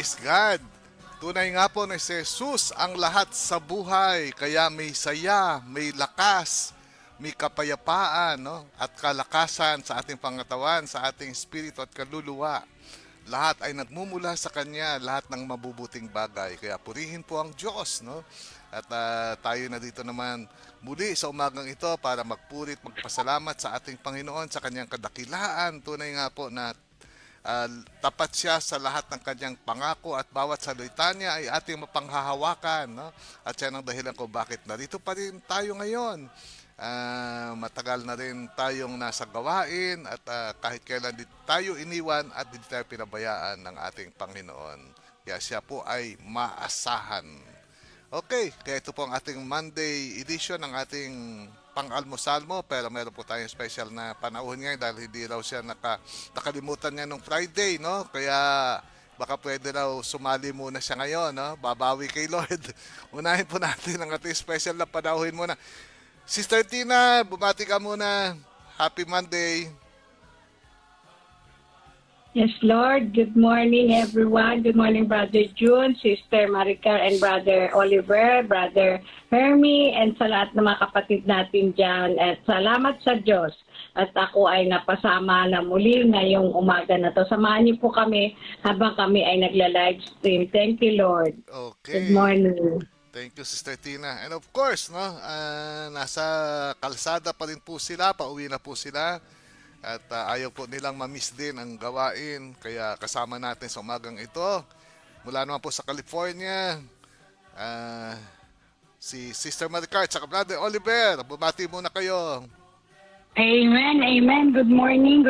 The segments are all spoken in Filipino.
Praise God! Tunay nga po na si Jesus ang lahat sa buhay, kaya may saya, may lakas, may kapayapaan, no? At kalakasan sa ating pangatawan, sa ating espiritu at kaluluwa. Lahat ay nagmumula sa Kanya, lahat ng mabubuting bagay. Kaya purihin po ang Diyos, no? At tayo na dito naman muli sa umagang ito para magpurit, magpasalamat sa ating Panginoon sa Kanyang kadakilaan. Tunay nga po na tapat siya sa lahat ng kanyang pangako at bawat salita niya ay ating mapanghahawakan, no? At yan ang dahilan ko bakit narito pa rin tayo ngayon. Matagal na rin tayong nasa gawain at kahit kailan di tayo iniwan at di tayo pinabayaan ng ating Panginoon. Kaya siya po ay maasahan. Okay, kaya ito po ang ating Monday edition ng ating pang-almusal mo, pero meron po tayong special na panahon ngayon dahil hindi raw siya nakalimutan niya nung Friday, no? Kaya baka pwede raw sumali muna siya ngayon, no? Babawi kay Lord. Unahin po natin ang ating special na panahuin muna. Sister Tina, bumati ka muna. Happy Monday. Yes, Lord. Good morning, everyone. Good morning, Brother June, Sister Maricar, and Brother Oliver, Brother Hermie, and sa lahat ng mga kapatid natin dyan. At salamat sa Diyos. At ako ay napasama na muli ngayong umaga na to. Samahan niyo po kami habang kami ay nagla-live stream. Thank you, Lord. Okay. Good morning. Thank you, Sister Tina. And of course, no, nasa kalsada pa rin po sila, pauwi na po sila. At ayaw po nilang mamiss din ang gawain. Kaya kasama natin sa umagang ito. Mula naman po sa California, si Sister Maricar at Brother Oliver. Bumati muna kayo. Amen, amen. Good morning,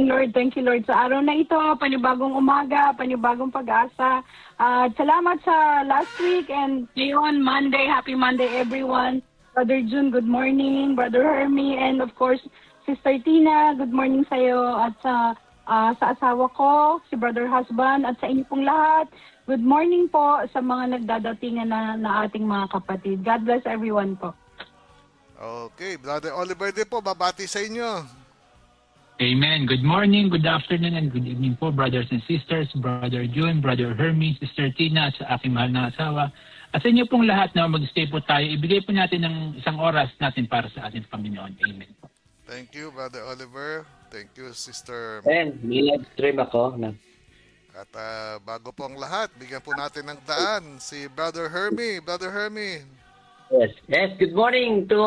Lord. Thank you, Lord, sa araw na ito. Panibagong umaga, panibagong pag-asa. At salamat sa last week and ngayon, Monday. Happy Monday, everyone. Brother June, good morning. Brother Hermie, and of course, Sister Tina, good morning sa iyo. At sa asawa ko, si Brother Husband, at sa inyo pong lahat. Good morning po sa mga nagdadatingan na ating mga kapatid. God bless everyone po. Okay, Brother Oliver din po, babati sa inyo. Amen. Good morning, good afternoon, and good evening po, brothers and sisters, Brother June, Brother Hermie, Sister Tina, sa aking mahal na asawa. At sa inyo pong lahat na mag-stay po tayo, ibigay po natin ng isang oras natin para sa ating Panginoon. Amen. Thank you, Brother Oliver. Thank you, Sister. And may live stream ako. At bago po ang lahat, bigyan po natin ng daan si Brother Hermie. Brother Hermie. Yes, good morning to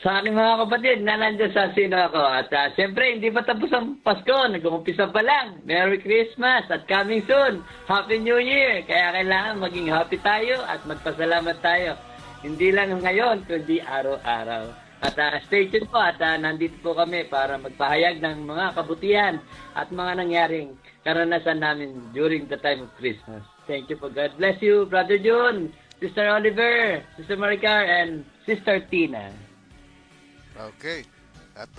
sa aking mga kapatid na nandiyan sa sino ako. At siyempre, hindi pa tapos ang Pasko. Nag-uumpisa pa lang. Merry Christmas at coming soon. Happy New Year. Kaya kailangan maging happy tayo at magpasalamat tayo. Hindi lang ngayon, kundi araw-araw. At stay tuned po at nandito po kami para magpahayag ng mga kabutihan at mga nangyaring karanasan namin during the time of Christmas. Thank you po. God bless you, Brother June, Sister Oliver, Sister Maricar, and Sister Tina. Okay. At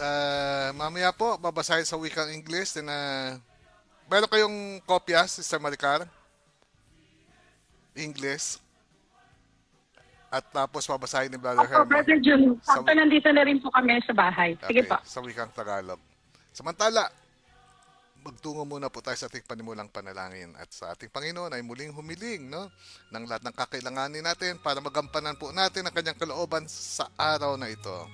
mamaya po, babasahin sa wikang English. Meron kayong kopya, Sister Maricar? English. At tapos babasahin ni Brother Opo, Hermie. Brother June. Sakto nandito na rin po kami sa bahay. Sige Okay, po. sa wikang Tagalog. Samantala, magtungo muna po tayo sa ating panimulang panalangin. At sa ating Panginoon ay muling humiling, no, ng lahat ng kakailanganin natin para magampanan po natin ang kanyang kalooban sa araw na ito.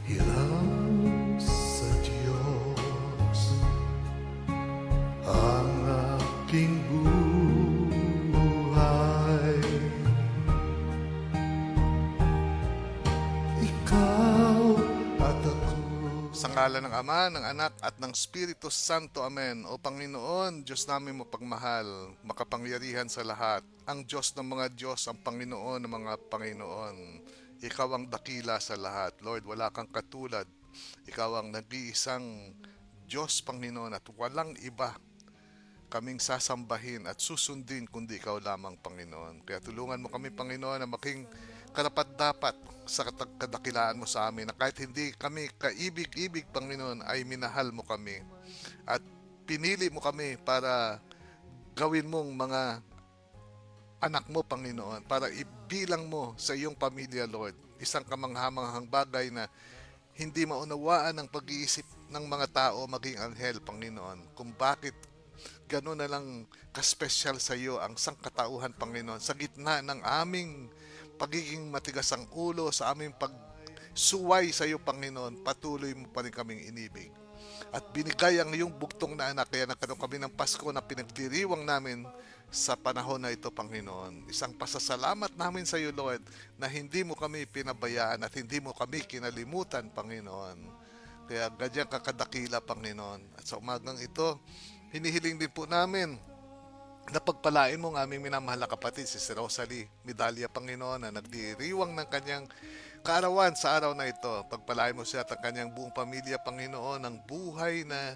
Hirang sa Diyos ang aking buhay. Ikaw at ako. Sa ngalan ng Ama, ng Anak at ng Espiritu Santo. Amen. O Panginoon, Diyos namin mapagmahal, makapangyarihan sa lahat. Ang Diyos ng mga Diyos, ang Panginoon ng mga Panginoon. Ikaw ang dakila sa lahat. Lord, wala kang katulad. Ikaw ang nag-iisang Diyos, Panginoon, at walang iba kaming sasambahin at susundin kundi ikaw lamang, Panginoon. Kaya tulungan mo kami, Panginoon, na maging karapat-dapat sa kadakilaan mo sa amin, na kahit hindi kami kaibig-ibig, Panginoon, ay minahal mo kami at pinili mo kami para gawin mong mga anak mo, Panginoon, para ibilang mo sa iyong pamilya, Lord. Isang kamanghamanghang bagay na hindi maunawaan ang pag-iisip ng mga tao maging anghel, Panginoon, kung bakit gano'n na lang kaspesyal sa iyo ang sangkatauhan, Panginoon, sa gitna ng aming pagiging matigas ang ulo, sa aming pagsuway sa iyo, Panginoon, patuloy mo pa rin kaming inibig. At binigay ang iyong bugtong na anak, kaya nagkaroon kami ng Pasko na pinagdiriwang namin sa panahon na ito, Panginoon. Isang pasasalamat namin sa iyo, Lord, na hindi mo kami pinabayaan at hindi mo kami kinalimutan, Panginoon. Kaya ganyan kakadakila, Panginoon. At sa umagang ito, hinihiling din po namin na pagpalain mo ang aming minamahal na kapatid, si Rosalie Medalya, Panginoon, na nagdiriwang ng kanyang kaarawan sa araw na ito. Pagpalain mo siya at ang kanyang buong pamilya, Panginoon, ng buhay na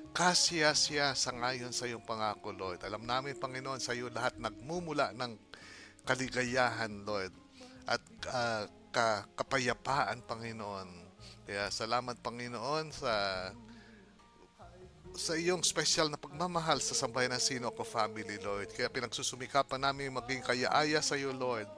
kasya-siya sa ngayon sa iyong pangako, Lord. Alam namin, Panginoon, sa iyo lahat nagmumula ng kaligayahan, Lord, at kapayapaan, Panginoon. Kaya salamat, Panginoon, sa iyong special na pagmamahal sa sambayan ng Sinoco family, Lord. Kaya pinagsusumikapan namin maging kayaaya sa iyo, Lord,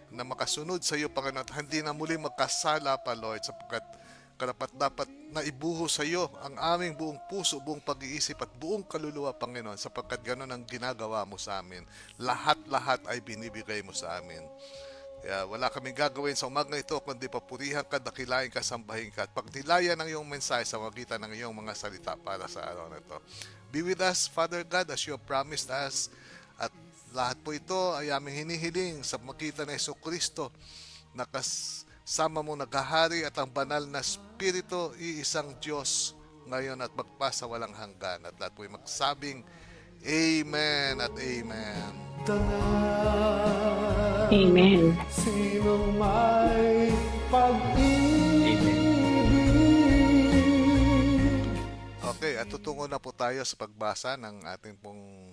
na makasunod sa iyo, Panginoon, at hindi na muli magkasala pa, Lord, sapagkat karapat-dapat na ibuho sa iyo ang aming buong puso, buong pag-iisip at buong kaluluwa, Panginoon, sapagkat gano'n ang ginagawa mo sa amin. Lahat-lahat ay binibigay mo sa amin. Kaya wala kaming gagawin sa umagang ito kundi papurihan ka, dakilain ka, sambahin ka at pagnilayan ng iyong mensahe sa magitan ng iyong mga salita para sa araw na ito. Be with us, Father God, as you have promised us. At lahat po ito ay aming hinihiling sa magitan ng Jesucristo na kasama mo naghahari at ang banal na Espiritu, iisang Diyos ngayon at magpasa walang hanggan. At lahat po ay magsabing Amen at Amen. Amen. Sinong may pag-ibig. Okay, at tutungo na po tayo sa pagbasa ng ating pong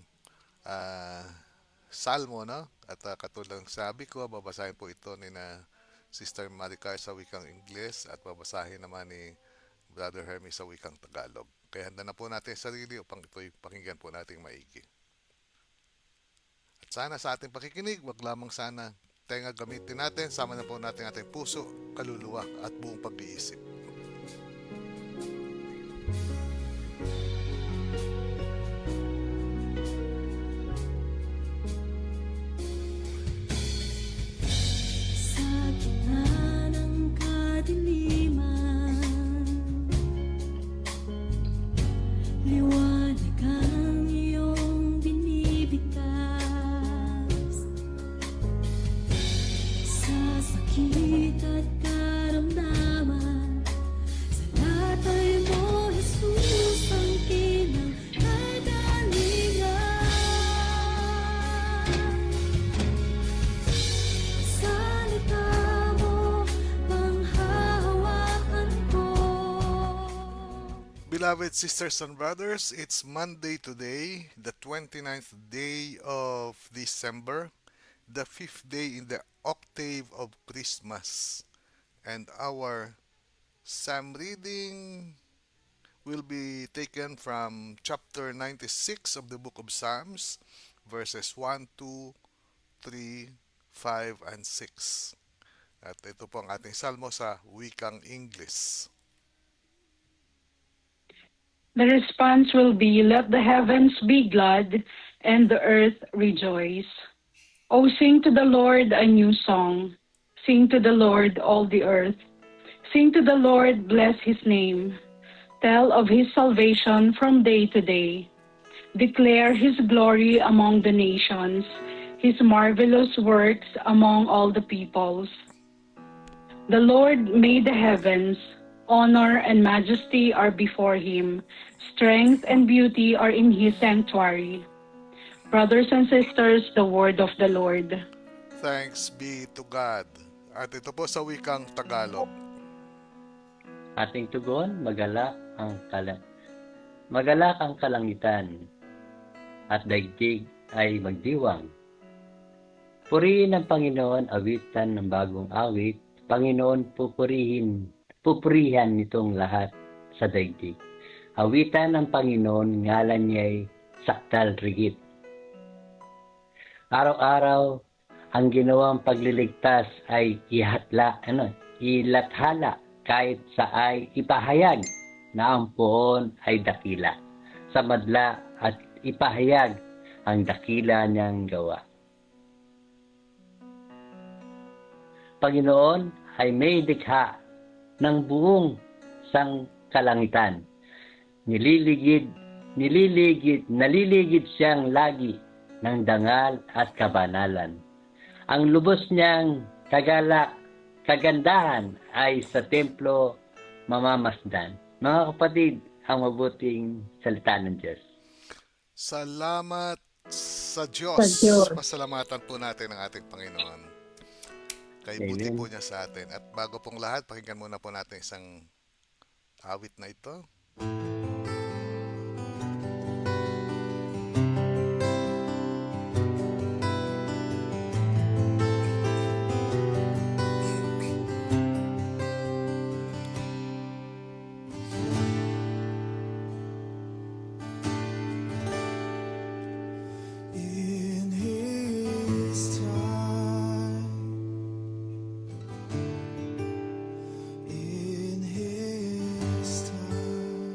salmo, no? At katulad ng sabi ko, babasahin po ito ni na Sister Maricar sa wikang Ingles at babasahin naman ni Brother Hermes sa wikang Tagalog. Kaya handa na po natin ang sarili upang ito'y pakinggan po nating maigi. At sana sa ating pakikinig, wag lamang sana tenga gamitin natin, sama na po natin ating puso, kaluluwa at buong pag-iisip. Sa gitna ng kadiliman, liwanag ang iyong binibigkas. Sa sakit at karamdaman, sa latay mo, Jesus, ang kinakagalingan. Salita mo, panghahawakan ko. Beloved sisters and brothers, it's Monday today, the 29th day of December, the 5th day in the octave of Christmas. And our psalm reading will be taken from chapter 96 of the book of Psalms, verses 1, 2, 3, 5, and 6. At ito po ang ating salmo sa wikang English. The response will be, let the heavens be glad and the earth rejoice. Oh, sing to the Lord a new song. Sing to the Lord, all the earth. Sing to the Lord, bless his name. Tell of his salvation from day to day. Declare his glory among the nations, his marvelous works among all the peoples. The Lord made the heavens. Honor and majesty are before him. Strength and beauty are in his sanctuary. Brothers and sisters, the word of the Lord. Thanks be to God. At ito po sa wikang Tagalog. Ating tugon, magalak ang kalangitan at daigdig ay magdiwang. Purihin ang Panginoon, awitan ng bagong awit. Panginoon, pupurihan nitong lahat sa daigdig. Awitan ng Panginoon, ngalan niya'y sakdal rigid. Araw-araw, ang ginawang pagliligtas ay ilathala kahit sa ay ipahayag na ang poon ay dakila. Sa madla at ipahayag ang dakila niyang gawa. Panginoon ay may dikha ng buong sangkalangitan. Naliligid siyang lagi ng dangal at kabanalan. Ang lubos niyang kagandahan ay sa templo mamamasdan. Mga kapatid, ang mabuting salita ng Diyos. Salamat sa Diyos. Pasalamatan po natin ang ating Panginoon. Kay buti Amen. po niya sa atin. At bago pong lahat, pakinggan muna po natin isang awit na ito. In His time, in His time,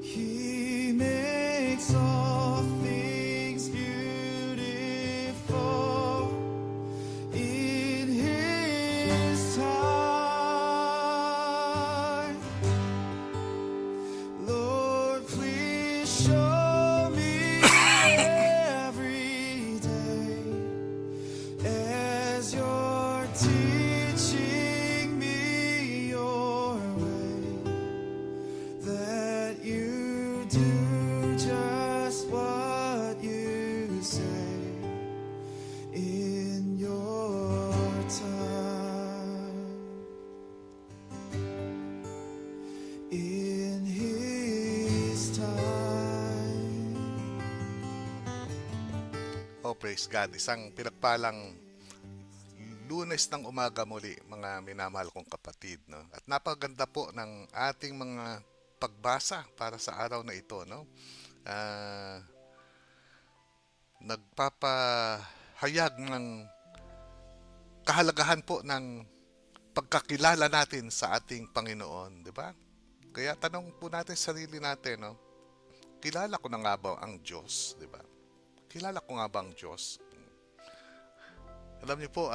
He makes all things beautiful. In His time, Lord, please show me every day as you're teaching me your way, that you do just what you say in your time. In His time. Oh, praise God. Isang pinagpalang Lunes ng umaga muli, mga minamahal kong kapatid, no? At napaganda po ng ating mga pagbasa para sa araw na ito, no? Nagpapahayag ng kahalagahan po ng pagkakilala natin sa ating Panginoon, di ba? Kaya tanong po natin sa sarili natin, no? Kilala ko na nga ba ang Diyos, di ba? Kilala ko nga ba ang Diyos? Alam niyo po,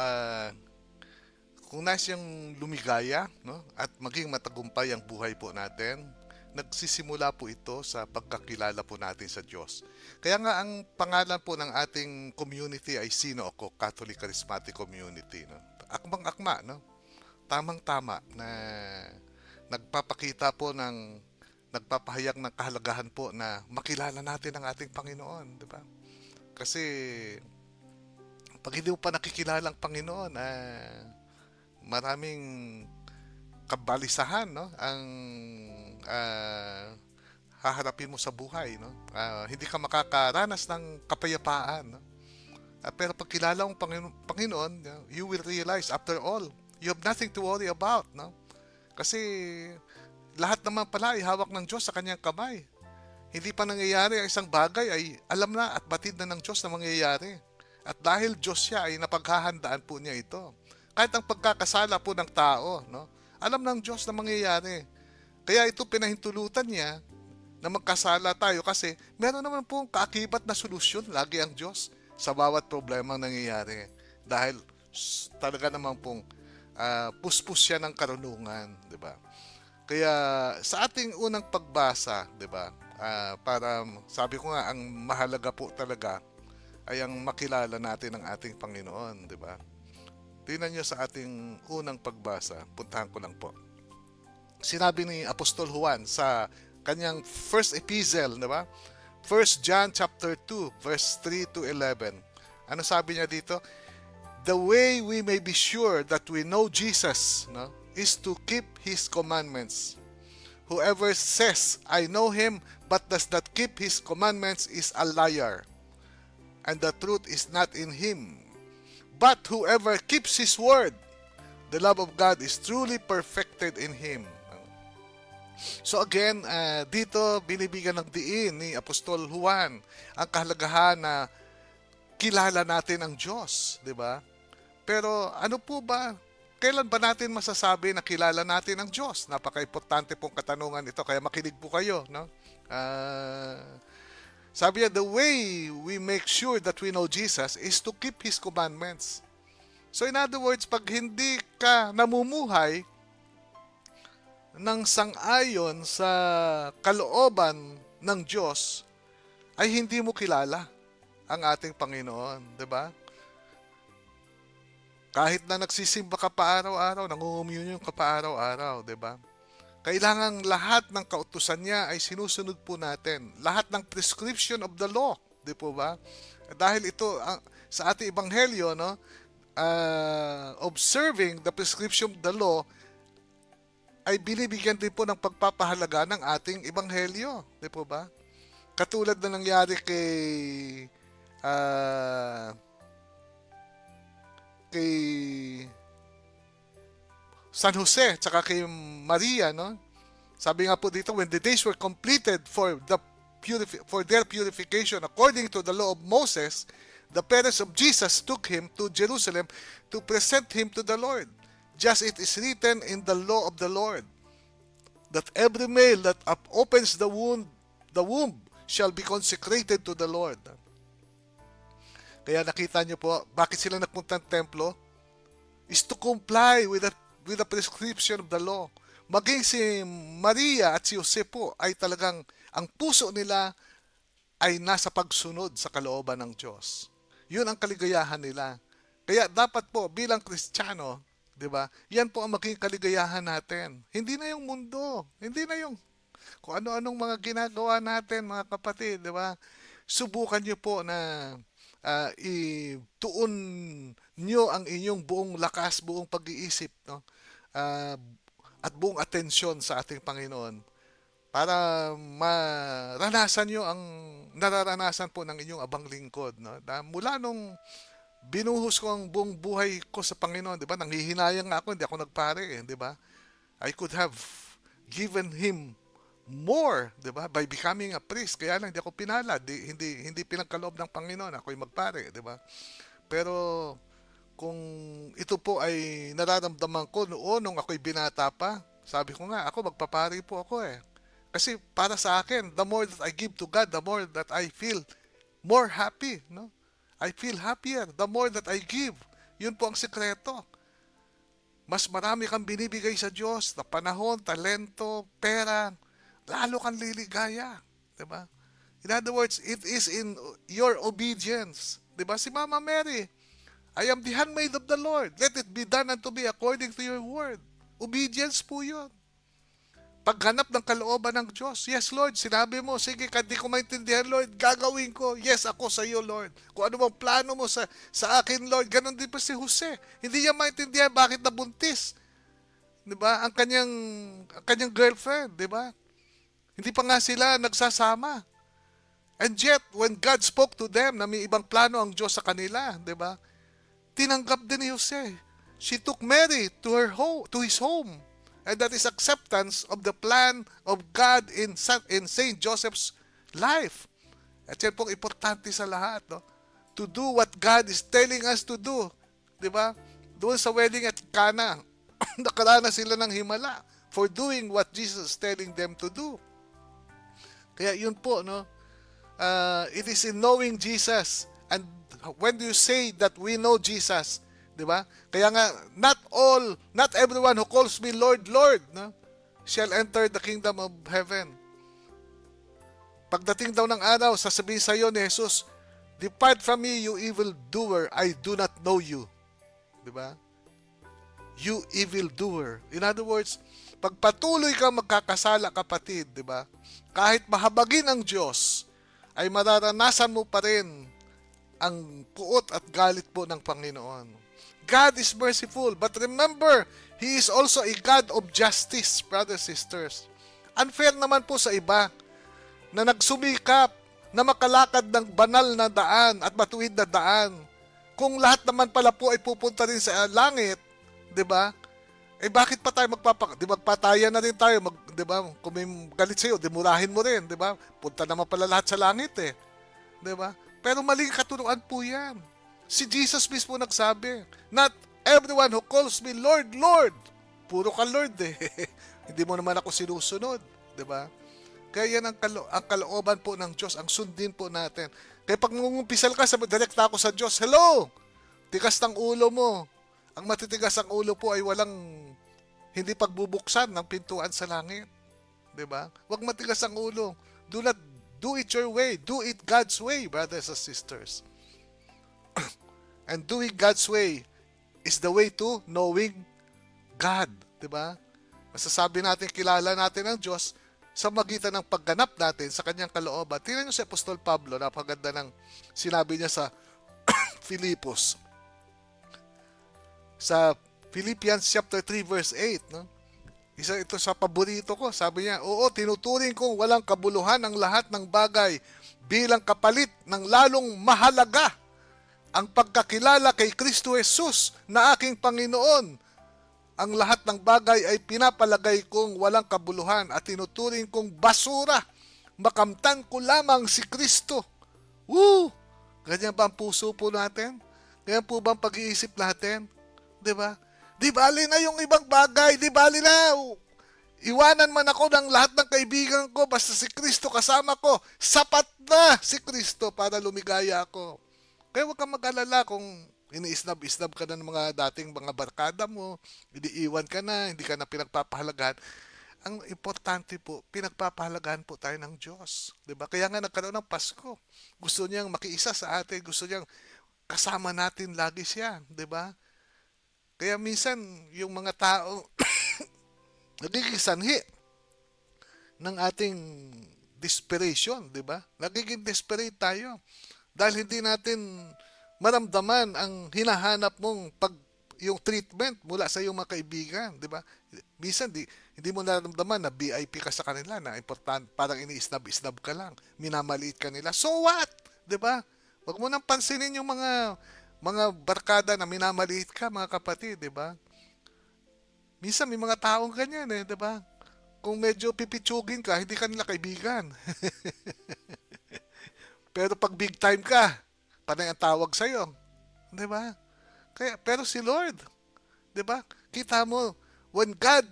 kung nais yung lumigaya, no, at maging matagumpay ang buhay po natin, nagsisimula po ito sa pagkakilala po natin sa Diyos. Kaya nga ang pangalan po ng ating community ay Sino Ako, Catholic Charismatic Community. No? Akmang-akma, no? Tamang-tama na nagpapakita po nagpapahayag ng kahalagahan po na makilala natin ang ating Panginoon, di ba? Kasi pag hindi mo pa nakikilala ang Panginoon, maraming kabalisahan, no? Ang haharapin mo sa buhay, no? Hindi ka makakaranas ng kapayapaan, no? Pero pag kilala mo ang Panginoon, you will realize after all, you have nothing to worry about, no? Kasi lahat naman pala ay hawak ng Diyos sa kanyang kamay. Hindi pa nangyayari ang isang bagay ay alam na at batid na ng Diyos na mangyayari. At dahil Diyos siya ay napaghahandaan po niya ito. Kahit ang pagkakasala po ng tao, no? Alam ng Diyos na mangyayari. Kaya ito pinahintulutan niya na magkasala tayo kasi meron naman pong kaakibat na solusyon lagi ang Diyos sa bawat problema nangyayari. Dahil talaga naman pong puspos siya ng karunungan, di ba? Kaya sa ating unang pagbasa, di ba? Para sabi ko nga ang mahalaga po talaga ay ang makilala natin ang ating Panginoon, di ba? Tingnan niyo sa ating unang pagbasa, puntahan ko lang po. Sinabi ni Apostol Juan sa kanyang first epistle, di ba? 1 John chapter 2, verse 3 to 11. Ano sabi niya dito? The way we may be sure that we know Jesus, no, is to keep His commandments. Whoever says, I know Him, but does not keep His commandments is a liar, and the truth is not in him. But whoever keeps His word, the love of God is truly perfected in him. So again, dito binibigyan ng diin ni Apostol Juan ang kahalagahan na kilala natin ang Diyos, di ba? Pero ano po ba? Kailan ba natin masasabi na kilala natin ang Diyos? Napaka-importante pong katanungan ito, kaya makinig po kayo, no? Sabi niya, the way we make sure that we know Jesus is to keep His commandments. So in other words, pag hindi ka namumuhay ng sang-ayon sa kalooban ng Diyos, ay hindi mo kilala ang ating Panginoon, 'di ba? Kahit na nagsisimba ka pa araw-araw, nangungumunyon ka pa araw-araw, 'di ba? Kailangan lahat ng kautusan niya ay sinusunod po natin. Lahat ng prescription of the law, 'di po ba? Dahil ito sa ating ebanghelyo, no, observing the prescription of the law ay binibigyan din po ng pagpapahalaga ng ating ebanghelyo, 'di po ba? Katulad na nangyari kay San Jose tsaka kay Maria, no? Sabi nga po dito, when the days were completed for their purification according to the law of Moses, the parents of Jesus took him to Jerusalem to present him to the Lord. Just it is written in the law of the Lord that every male that opens the womb shall be consecrated to the Lord. Kaya nakita niyo po, bakit sila nagpunta ng templo? Is to comply with the prescription of the law. Maging si Maria at si Jose po ay talagang ang puso nila ay nasa pagsunod sa kalooban ng Diyos. Yun ang kaligayahan nila. Kaya dapat po bilang Kristiyano, 'di ba? Yan po ang maging kaligayahan natin. Hindi na yung mundo, hindi na yung kung ano-anong mga ginagawa natin, mga kapatid, 'di ba? Subukan niyo po na ituon niyo ang inyong buong lakas, buong pag-iisip, no? At buong atensyon sa ating Panginoon para maranasan niyo ang nararanasan po ng inyong abang lingkod, no? Mula nung binuhos ko ang buong buhay ko sa Panginoon, 'di ba? Nanghihinayang nga ako, hindi ako nagpare, 'di ba? I could have given him more, 'di ba? By becoming a priest. Kaya lang hindi ako pinalad, hindi pinagkaloob ng Panginoon ako'y magpare, 'di ba? Pero kung ito po ay nararamdaman ko noon nung ako'y binata pa, sabi ko nga, ako magpapari po ako eh. Kasi para sa akin, the more that I give to God, the more that I feel more happy, no? I feel happier the more that I give. Yun po ang sikreto. Mas marami kang binibigay sa Diyos na panahon, talento, pera, lalo kang liligaya. Diba? In other words, it is in your obedience. Diba? Si Mama Mary, I am the handmaid of the Lord. Let it be done unto me according to your word. Obedience po yun. Paghanap ng kalooban ng Diyos. Yes, Lord, sinabi mo, sige, hindi ko maintindihan, Lord, gagawin ko. Yes, ako sa iyo, Lord. Kung ano bang plano mo sa akin, Lord, ganon din pa si Jose. Hindi niya maintindihan bakit nabuntis. Diba? Ang kanyang girlfriend, diba? Hindi pa nga sila nagsasama. And yet, when God spoke to them na may ibang plano ang Diyos sa kanila, diba? Tinanggap din ni Jose. She took Mary to his home. And that is acceptance of the plan of God in Saint Joseph's life. At yan pong importante sa lahat, no? To do what God is telling us to do. Diba? Doon sa wedding at Cana, nakaranas sila ng himala for doing what Jesus is telling them to do. Kaya yun po, no? It is in knowing Jesus. And when you say that we know Jesus, diba? Kaya nga, not everyone who calls me Lord, Lord, no, shall enter the kingdom of heaven. Pagdating daw ng araw, sasabihin sa iyo ni Jesus, depart from me, you evil doer, I do not know you. Diba? You evil doer. In other words, pagpatuloy ka magkakasala, kapatid, diba? Kahit mahabagin ang Diyos, ay mararanasan mo pa rin ang puot at galit po ng Panginoon. God is merciful, but remember, He is also a God of justice, brothers and sisters. Unfair naman po sa iba na nagsumikap na makalakad ng banal na daan at matuwid na daan. Kung lahat naman pala po ay pupunta rin sa langit, 'di ba? Eh bakit pa tayo magpatayan na rin tayo, 'di ba? Kung may galit sa iyo, demurahin mo rin, 'di ba? Punta naman pala lahat sa langit eh. 'Di ba? Pero maling katuruan po 'yan. Si Jesus mismo nagsabi, not everyone who calls me Lord, Lord. Puro ka Lord eh. Hindi mo naman ako sinusunod. Diba? Kaya yan ang kalooban po ng Diyos, ang sundin po natin. Kaya pag mungumpisal ka, sabi, direkta ako sa Diyos, hello! Tigas ng ulo mo. Ang matitigas ang ulo po ay walang, hindi pagbubuksan ng pintuan sa langit. Diba? Huwag matigas ang ulo. Do not do it your way. Do it God's way, brothers and sisters. And doing God's way is the way to knowing God. Diba? Masasabi natin, kilala natin ang Diyos sa magitan ng pagganap natin sa kanyang kalooban. Tingnan nyo si Apostol Pablo, napaganda ng sinabi niya sa Filipos. Sa Philippians chapter 3 verse 8, no? Isa ito sa paborito ko. Sabi niya, oo, tinuturing kong walang kabuluhan ang lahat ng bagay bilang kapalit ng lalong mahalaga ang pagkakilala kay Kristo Jesus na aking Panginoon. Ang lahat ng bagay ay pinapalagay kong walang kabuluhan at tinuturing kong basura. Makamtan ko lamang si Kristo. Woo! Ganyan ba ang puso po natin? Ganyan po ba ang pag-iisip natin? Diba? Di bali na yung ibang bagay. Di bali na. Iwanan man ako ng lahat ng kaibigan ko basta si Kristo kasama ko. Sapat na si Kristo para lumigaya ako. Kaya huwag kang mag-alala kung iniisnab-isnab ka na ng mga dating mga barkada mo, iniiwan ka na, hindi ka na pinagpapahalagahan. Ang importante po, pinagpapahalagahan po tayo ng Diyos. Diba? Kaya nga nagkaroon ng Pasko. Gusto niyang makiisa sa atin, gusto niyang kasama natin lagi siya. Diba? Kaya minsan, yung mga tao nagiging sanhi ng ating desperation, diba? Nagiging desperate tayo. Dahil hindi natin maramdaman ang hinahanap mong yung treatment mula sa iyong mga kaibigan, di ba? Minsan hindi mo nararamdaman na VIP ka sa kanila, na important, parang ini-snub-snub ka lang, minamaliit ka nila. So what? Di ba? Huwag mo nang pansinin yung mga barkada na minamaliit ka, mga kapatid, di ba? Minsan may mga taong ganyan eh, di ba? Kung medyo pipitsugin ka, hindi ka nila kaibigan. Pero pag big time ka, panay ang tawag sa'yo. Di ba? Pero si Lord, di ba? Kita mo, when God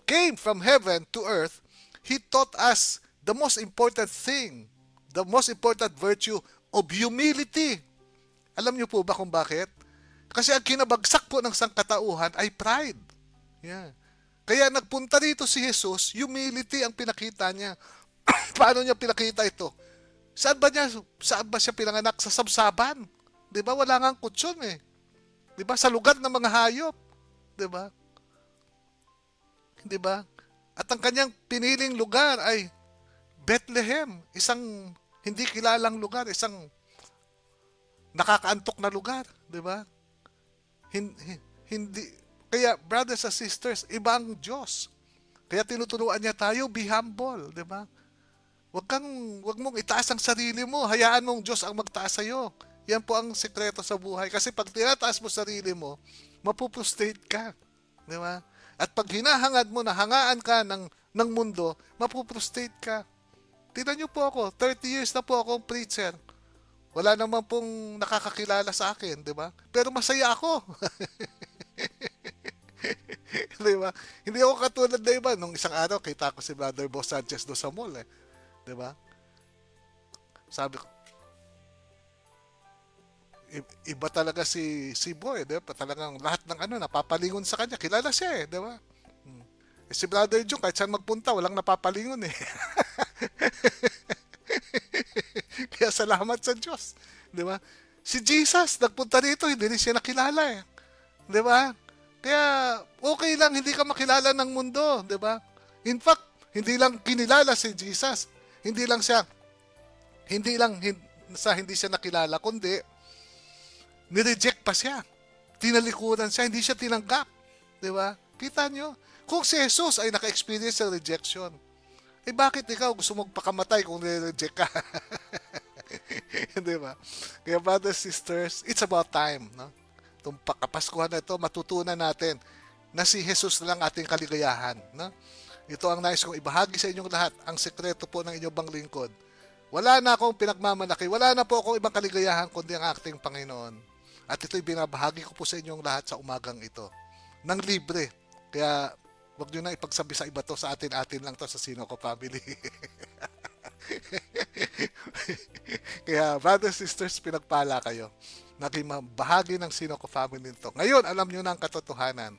came from heaven to earth, He taught us the most important thing, the most important virtue of humility. Alam niyo po ba kung bakit? Kasi ang kinabagsak po ng sangkatauhan ay pride. Yeah. Kaya nagpunta rito si Jesus, humility ang pinakita niya. Paano niya pinakita ito? Saan ba siya pinanganak? Sa sabsaban. 'Di ba? Wala ngang kutsyon eh. 'Di ba? Sa lugar ng mga hayop. 'Di ba? 'Di ba? At ang kanyang piniling lugar ay Bethlehem, isang hindi kilalang lugar, isang nakakaantok na lugar, 'di ba? Hindi kaya brothers and sisters, iba ang Diyos. Kaya tinuturuan niya tayo, be humble, 'di ba? Wag mong itaas ang sarili mo. Hayaan mong Diyos ang magtaas sa iyo. Yan po ang sekreto sa buhay. Kasi pag tinataas mo sarili mo, mapuprostrate ka. Di ba? At pag hinahangad mo na hangaan ka ng mundo, mapuprostrate ka. Tignan niyo po ako, 30 years na po akong preacher. Wala naman pong nakakakilala sa akin, di ba? Pero masaya ako. Di ba? Hindi ako katulad na iba. Nung isang araw, kita ko si Brother Boss Sanchez doon sa mall eh. Diba? Sabi ko, iba talaga si Boy, diba? Talagang lahat ng napapalingon sa kanya. Kilala siya eh, diba? Si Brother Jung, kahit saan magpunta, walang napapalingon eh. Kaya salamat sa Diyos. Diba? Si Jesus, nagpunta rito, hindi rin siya nakilala eh. Diba? Kaya, okay lang, hindi ka makilala ng mundo. Diba? In fact, hindi lang kinilala si Jesus. Hindi siya nakilala, kundi nireject pa siya. Tinalikuran siya, hindi siya tinanggap. Di ba? Kita nyo? Kung si Jesus ay naka-experience ng rejection, bakit ikaw gusto mong pakamatay kung nireject ka? Di ba? Kaya brothers, sisters, it's about time. No? Itong Kapaskuhan na ito, matutunan natin na si Jesus na lang ating kaligayahan. No? Ito ang nais kong ibahagi sa inyong lahat, ang sekreto po ng inyong bang lingkod. Wala na akong pinagmamalaki, wala na po akong ibang kaligayahan kundi ang ating Panginoon. At ito'y binabahagi ko po sa inyong lahat sa umagang ito. Nang libre. Kaya wag nyo na ipagsabi sa iba to, sa atin-atin lang to sa Sino Ko Family. Kaya brothers, sisters, pinagpala kayo. Naging bahagi ng Sino Ko Family nito. Ngayon, alam nyo na ang katotohanan.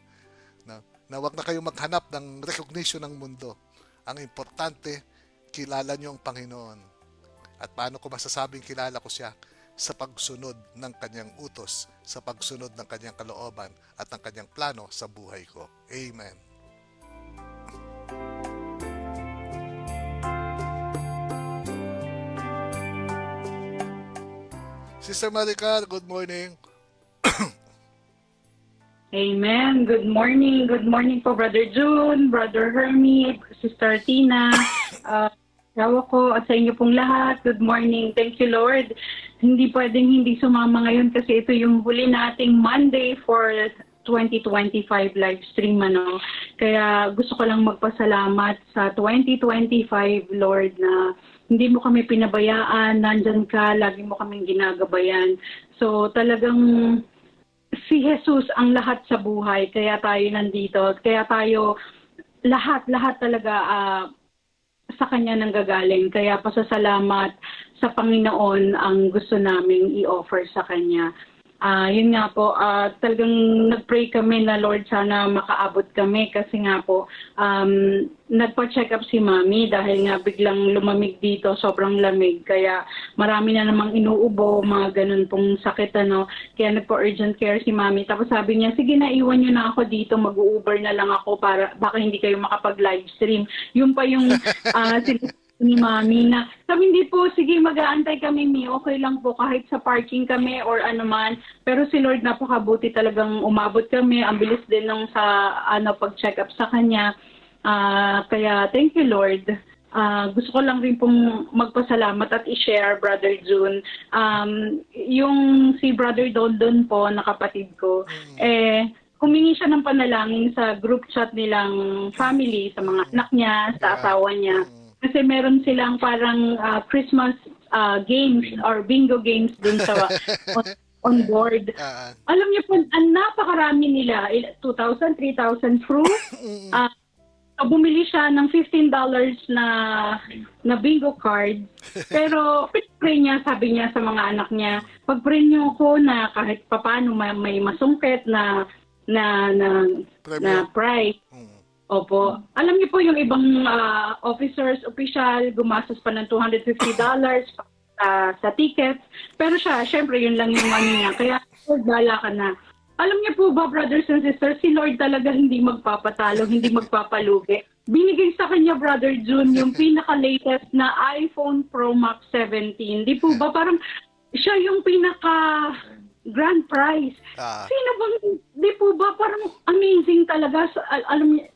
Na wag na kayo maghanap ng recognition ng mundo. Ang importante, kilala nyo ang Panginoon. At paano ko masasabing kilala ko siya? Sa pagsunod ng kanyang utos, sa pagsunod ng kanyang kalooban, at ng kanyang plano sa buhay ko. Amen. Sister Maricar, good morning. Amen. Good morning. Good morning po, Brother June, Brother Hermie, Sister Tina, asawa ko, at sa inyo pong lahat. Good morning. Thank you, Lord. Hindi pwedeng hindi sumama ngayon kasi ito yung huli nating Monday for 2025 live stream. Kaya gusto ko lang magpasalamat sa 2025, Lord, na hindi mo kami pinabayaan, nandyan ka, lagi mo kaming ginagabayan. So talagang si Jesus ang lahat sa buhay, kaya tayo nandito, kaya tayo lahat talaga sa Kanya nanggagaling. Kaya pasasalamat sa Panginoon ang gusto naming i-offer sa Kanya. Yun nga po, talagang nag-pray kami na Lord, sana makaabot kami kasi nga po, nagpa-check up si Mami dahil nga biglang lumamig dito, sobrang lamig. Kaya marami na namang inuubo, mga ganun pong sakit. Kaya nagpa-urgent care si Mami. Tapos sabi niya, sige na, iwan niyo na ako dito, mag-Uber na lang ako para baka hindi kayo makapag-live stream. Yun pa yung ni Mami na sabi, hindi po, sige, mag-aantay kami, Mi. Okay lang po kahit sa parking kami or ano man. Pero si Lord, napakabuti talagang umabot kami. Ang bilis din nung sa pag-check up sa Kanya. Kaya thank you, Lord. Gusto ko lang rin pong magpasalamat at i-share, Brother June. Yung si Brother Doldon po, na kapatid ko, humingi siya ng panalangin sa group chat nilang family, sa mga anak niya, sa asawa niya. Kasi meron silang parang Christmas games or bingo games dun sa on board. Alam niyo po, napakarami nila, 2,000, 3,000 fruit. Bumili siya ng $15 na bingo card. Pero pray niya, sabi niya sa mga anak niya, pag-pray niyo ko na kahit papaano may masungkit na prize. Opo. Alam niyo po yung ibang officers, official, gumastos pa ng $250 sa tickets. Pero siya, syempre, yun lang yung money niya. Kaya, bala ka na. Alam niyo po ba, brothers and sisters, si Lord talaga hindi magpapatalo, hindi magpapalugi. Binigay sa kanya, Brother June, yung pinaka-latest na iPhone Pro Max 17. Di po ba? Parang siya yung pinaka-grand prize. Sino bang, di po ba? Parang amazing talaga. Alam niyo,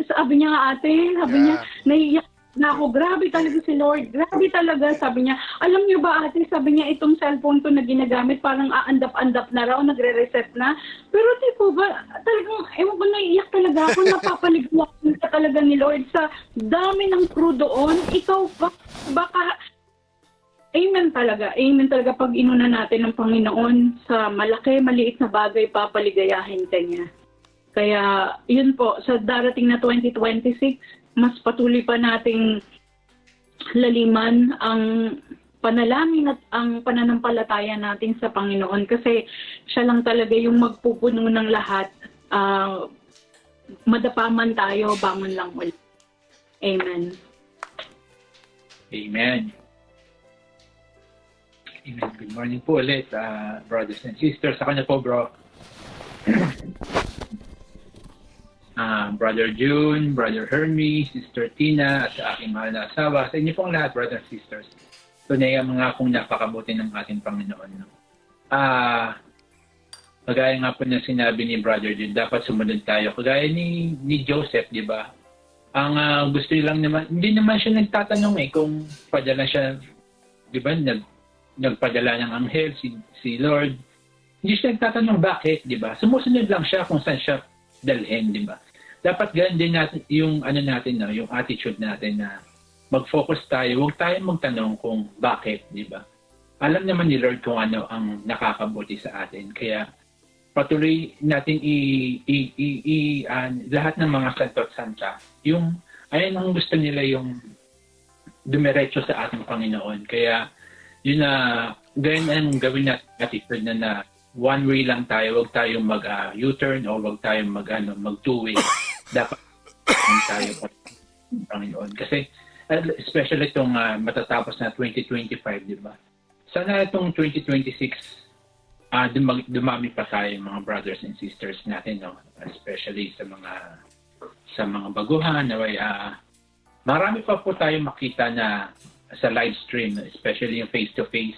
sabi niya nga ate, sabi niya, naiiyak na ako, grabe talaga si Lord, grabe talaga, sabi niya, alam niyo ba ate, sabi niya, itong cellphone ko na ginagamit, parang aandap-andap na raw, nagre-reset na, pero di po ba, talagang, ewan ko, naiiyak talaga ako, napapaligyak ka talaga ni Lord sa dami ng crew doon, ikaw baka, amen talaga pag inuna natin ng Panginoon sa malaki, maliit na bagay, papaligayahin ka niya. Kaya, yun po, sa darating na 2026, mas patuloy pa nating laliman ang panalangin at ang pananampalataya natin sa Panginoon kasi siya lang talaga yung magpupuno ng lahat. Madapa man tayo, bangon lang ulit. Amen. Amen. Amen. Good morning po ulit, brothers and sisters. Sa kanya po, bro. Brother June, Brother Hermie, Sister Tina, at sa aking mahal na asawa. Sa inyo pong lahat, brothers and sisters. Tunay ang mga kong napakabuti ng ating Panginoon. Kagaya nga po na sinabi ni Brother June, dapat sumunod tayo. Kagaya ni Joseph, di ba? Ang gusto lang naman, hindi naman siya nagtatanong kung padala siya, di ba? Nagpadala ng anghel, si Lord. Hindi siya nagtatanong bakit, di ba? Sumusunod lang siya kung saan siya dalhin, di ba? Dapat ganun din natin yung yung attitude natin na mag-focus tayo, huwag tayong magtanong kung bakit, di ba? alam naman ni Lord kung ano ang nakakabuti sa atin. Kaya patuloy natin lahat ng mga santo at santa, yung ayan ang gusto nila yung dumiretso sa ating Panginoon. Kaya yun na ganyan ang gawin natin attitude na one way lang tayo, wag tayong mag-U-turn o wag tayong mag two-way. Dapat tayo pa Panginoon. Kasi especially itong matatapos na 2025, di ba? Sana itong 2026 dumami pa tayo mga brothers and sisters natin, no? Especially sa mga baguhan, marami pa po tayo makita na sa live stream, especially yung face-to-face.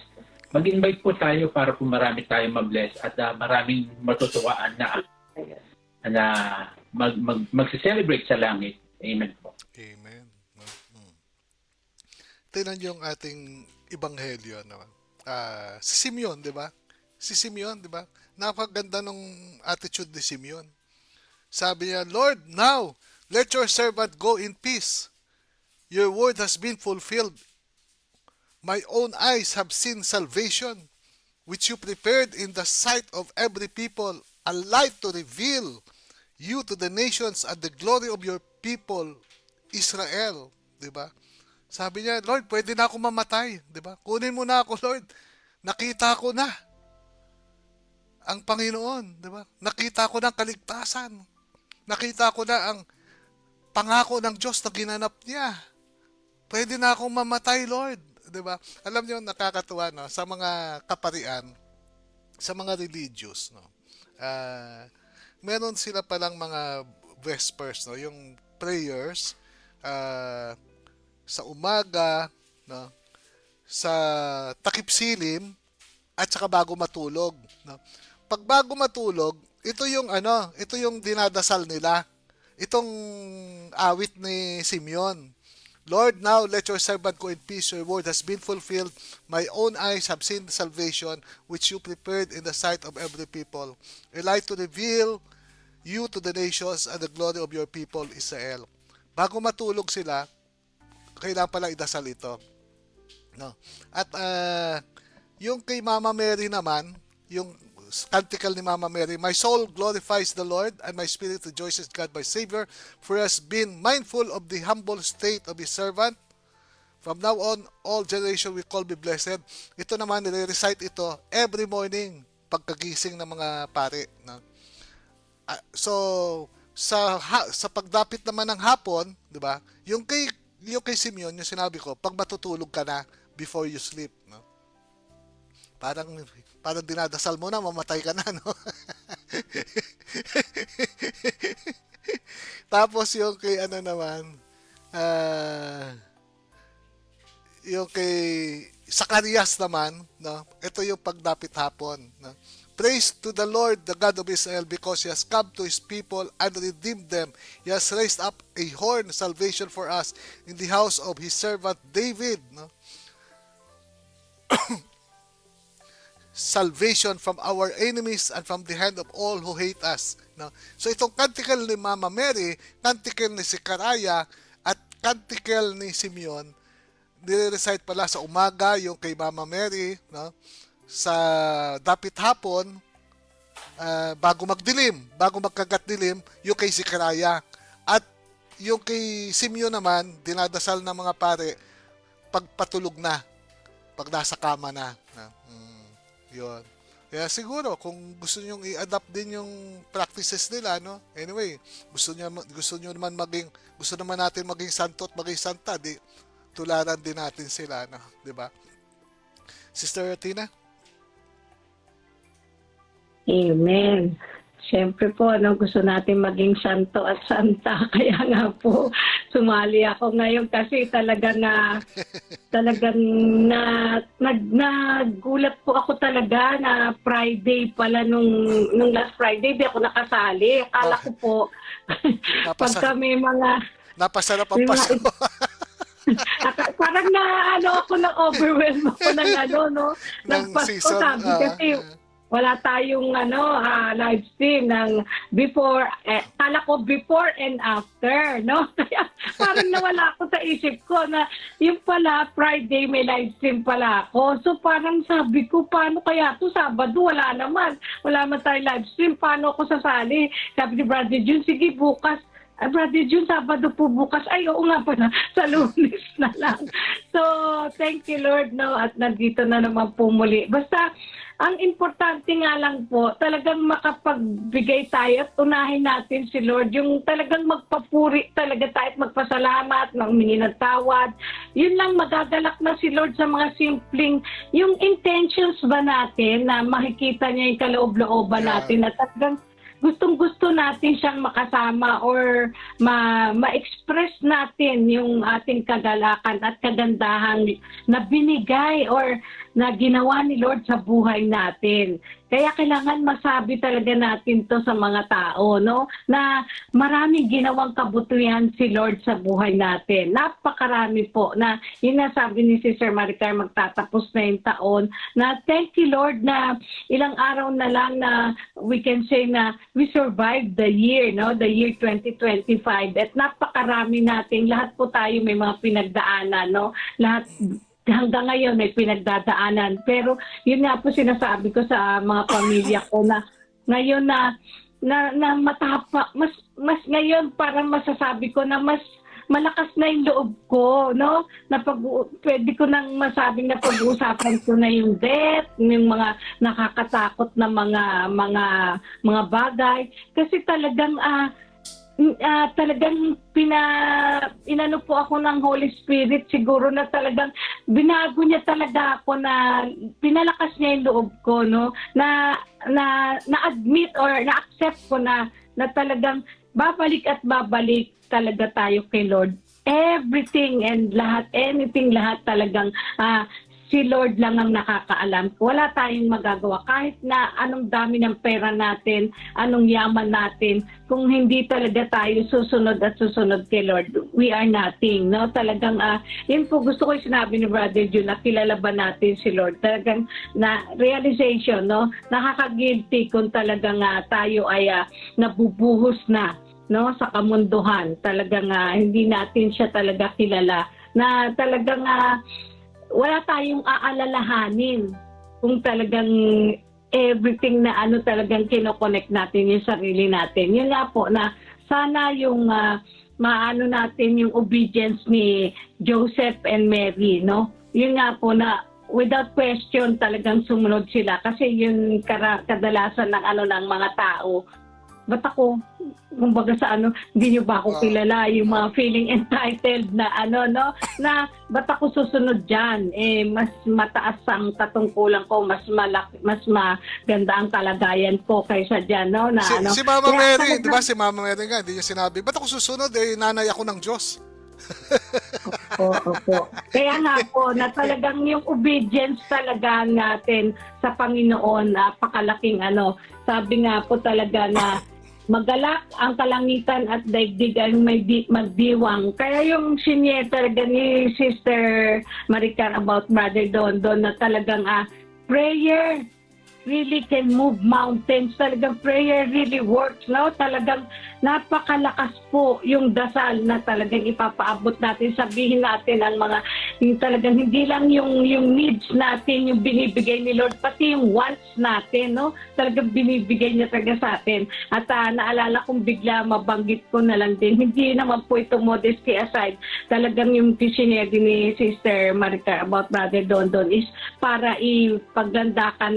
Mag-invite po tayo para po marami tayong mabless at maraming matutuwaan na mag-celebrate sa langit. Amen po. Amen. Tingnan yung ating ebanghelyo naman. Si Simeon, di ba? Si Simeon, di ba? Napakaganda nung attitude ni Simeon. Sabi niya, Lord, now, let your servant go in peace. Your word has been fulfilled. My own eyes have seen salvation, which you prepared in the sight of every people, a light to reveal you to the nations and the glory of your people, Israel. Di ba? Sabi niya, Lord, pwede na ako mamatay. Di ba? Kunin mo na ako, Lord. Nakita ko na ang Panginoon, di ba? Nakita ko na ang kaligtasan. Nakita ko na ang pangako ng Diyos na ginanap niya. Pwede na akong mamatay, Lord. Di ba? Alam niyo, nakakatuwa, no? Sa mga kaparian, sa mga religious, no? Meron sila palang mga vespers, no? Yung prayers, sa umaga, no? Sa takip silim, at saka bago matulog, no? Pag bago matulog, ito yung dinadasal nila. Itong awit ni Simeon. Lord, now let your servant go in peace. Your word has been fulfilled. My own eyes have seen the salvation which you prepared in the sight of every people. A light to reveal you to the nations and the glory of your people, Israel. Bago matulog sila, kailangan pala idasal ito. No? At yung kay Mama Mary naman, yung canticle ni Mama Mary, my soul glorifies the Lord and my spirit rejoices God my Savior, for he has been mindful of the humble state of his servant. From now on, all generation will call me blessed. Ito naman, nire-recite ito every morning pagkagising ng mga pare. No? So, sa pagdapit naman ng hapon, di ba? Yung kay Simeon, yung sinabi ko, pag matutulog ka na before you sleep, no? Parang dinadasal mo na, mamatay ka na, no? Tapos yung kay yung kay Zacarias naman, no? Ito yung pagdapit hapon, no? Praise to the Lord, the God of Israel, because He has come to His people and redeemed them. He has raised up a horn of salvation for us in the house of His servant David, no? Salvation from our enemies and from the hand of all who hate us. No? So itong canticle ni Mama Mary, canticle ni Zechariah, at canticle ni Simeon, nire-recite pala sa umaga yung kay Mama Mary, no? Sa dapit hapon, bago magdilim, bago magkagat dilim, yung kay Zechariah. At yung kay Simeon naman, dinadasal ng mga pare pagpatulog na, pag nasa kama na. Yun. Kaya siguro kung gusto niyo i-adapt din yung practices nila, no? Anyway, gusto naman natin maging santo at maging santa, di tularan din natin sila, no? 'Di ba? Sister Tina? Amen. Siyempre po, gusto natin maging santo at santa. Kaya nga po, sumali ako ngayon kasi talagang nagulat po ako talaga na Friday pala nung last Friday, di ako nakasali. Akala ko po, pagka may mga... Napasarap ang Pasko. Parang ako na-overwhelm ako ng ng Pasko. season, Sabi kasi wala tayong live stream ng before, kala ko before and after, no? Kaya parang nawala ako sa isip ko na yung pala Friday may live stream pala ako. So parang sabi ko, paano kaya to Sabado? Wala naman tayong live stream. Paano ako sasali? Sabi ni Brother June, sige bukas. Brother June, Sabado po bukas. Ay, oo nga pala, sa Lunes na lang. So, thank you Lord, no? At nandito na naman po muli. Basta, ang importante nga lang po, talagang makapagbigay tayo at unahin natin si Lord. Yung talagang magpapuri talaga tayo at magpasalamat, humingi ng tawad. Yun lang, magagalak na si Lord sa mga simpleng, yung intentions ba natin na makikita niya yung kaloob-looban natin at talagang gustong-gusto natin siyang makasama or ma-express natin yung ating kagalakan at kagandahan na binigay or na ginawa ni Lord sa buhay natin. Kaya kailangan masabi talaga natin to sa mga tao, no? Na maraming ginawang kabutihan si Lord sa buhay natin. Napakarami po na yun na sabi ni Sister Maricar, magtatapos na yung taon. Na thank you Lord na ilang araw na lang na we can say na we survived the year, no? The year 2025. At napakarami natin, lahat po tayo may mga pinagdaanan, no? Lahat hanggang ngayon may pinagdadaanan. Pero yun nga po sinasabi ko sa mga pamilya ko na ngayon na matapa, mas ngayon parang masasabi ko na mas malakas na yung loob ko, no? Pwede ko nang masabing na pag-uusapan ko na yung death, yung mga nakakatakot na mga bagay. Kasi talagang talagang inano po ako ng Holy Spirit siguro na talagang binago niya talaga ako na pinalakas niya yung loob ko, no, na admit or na accept ko na talagang babalik talaga tayo kay Lord. Everything and lahat, lahat talagang si Lord lang ang nakakaalam. Wala tayong magagawa kahit na anong dami ng pera natin, anong yaman natin, kung hindi talaga tayo susunod kay Lord, we are nothing, no? Talagang yun po gusto ko yung sinabi ni Brother June, na kilala ba natin si Lord? Talagang na realization, no? Nakaka-guilty kung talagang tayo ay nabubuhos na, no, sa kamunduhan. Talagang hindi natin siya talaga kilala, na talagang wala tayong aalalahanin kung talagang everything na talagang kinoconnect natin yung sarili natin. Yun nga po na sana yung maano natin yung obedience ni Joseph and Mary, no? Yun nga po na without question talagang sumunod sila kasi yun kadalasan ng mga tao. Ba't ako, kumbaga sa hindi nyo ba ako kilala, yung mga feeling entitled na no, na ba't ako susunod dyan, mas mataas ang katungkulan ko, mas maganda ang kalagayan ko kaysa dyan, no, na si Mama Kaya Mary, talagang- di ba si Mama Mary nga, hindi niya sinabi, ba't ako susunod, nanay ako ng Diyos. Opo. Kaya nga po, na talagang yung obedience talaga natin sa Panginoon, napakalaking sabi nga po talaga na magalak ang kalangitan at daigdig ang magdiwang. Kaya yung sinye talaga ni Sister Maricar about Brother Don na talagang prayer really can move mountains. Talagang prayer really works, no? Talagang napakalakas po yung dasal na talagang ipapaabot natin. Sabihin natin ang mga, yung talagang hindi lang yung needs natin, yung binibigay ni Lord, pati yung wants natin, no? Talagang binibigay niya talaga sa atin. At naalala kong bigla, mabanggit ko na lang din, hindi naman po ito modesty aside. Talagang yung visionary ni Sister Maricar about Brother Don is para ipaglandakan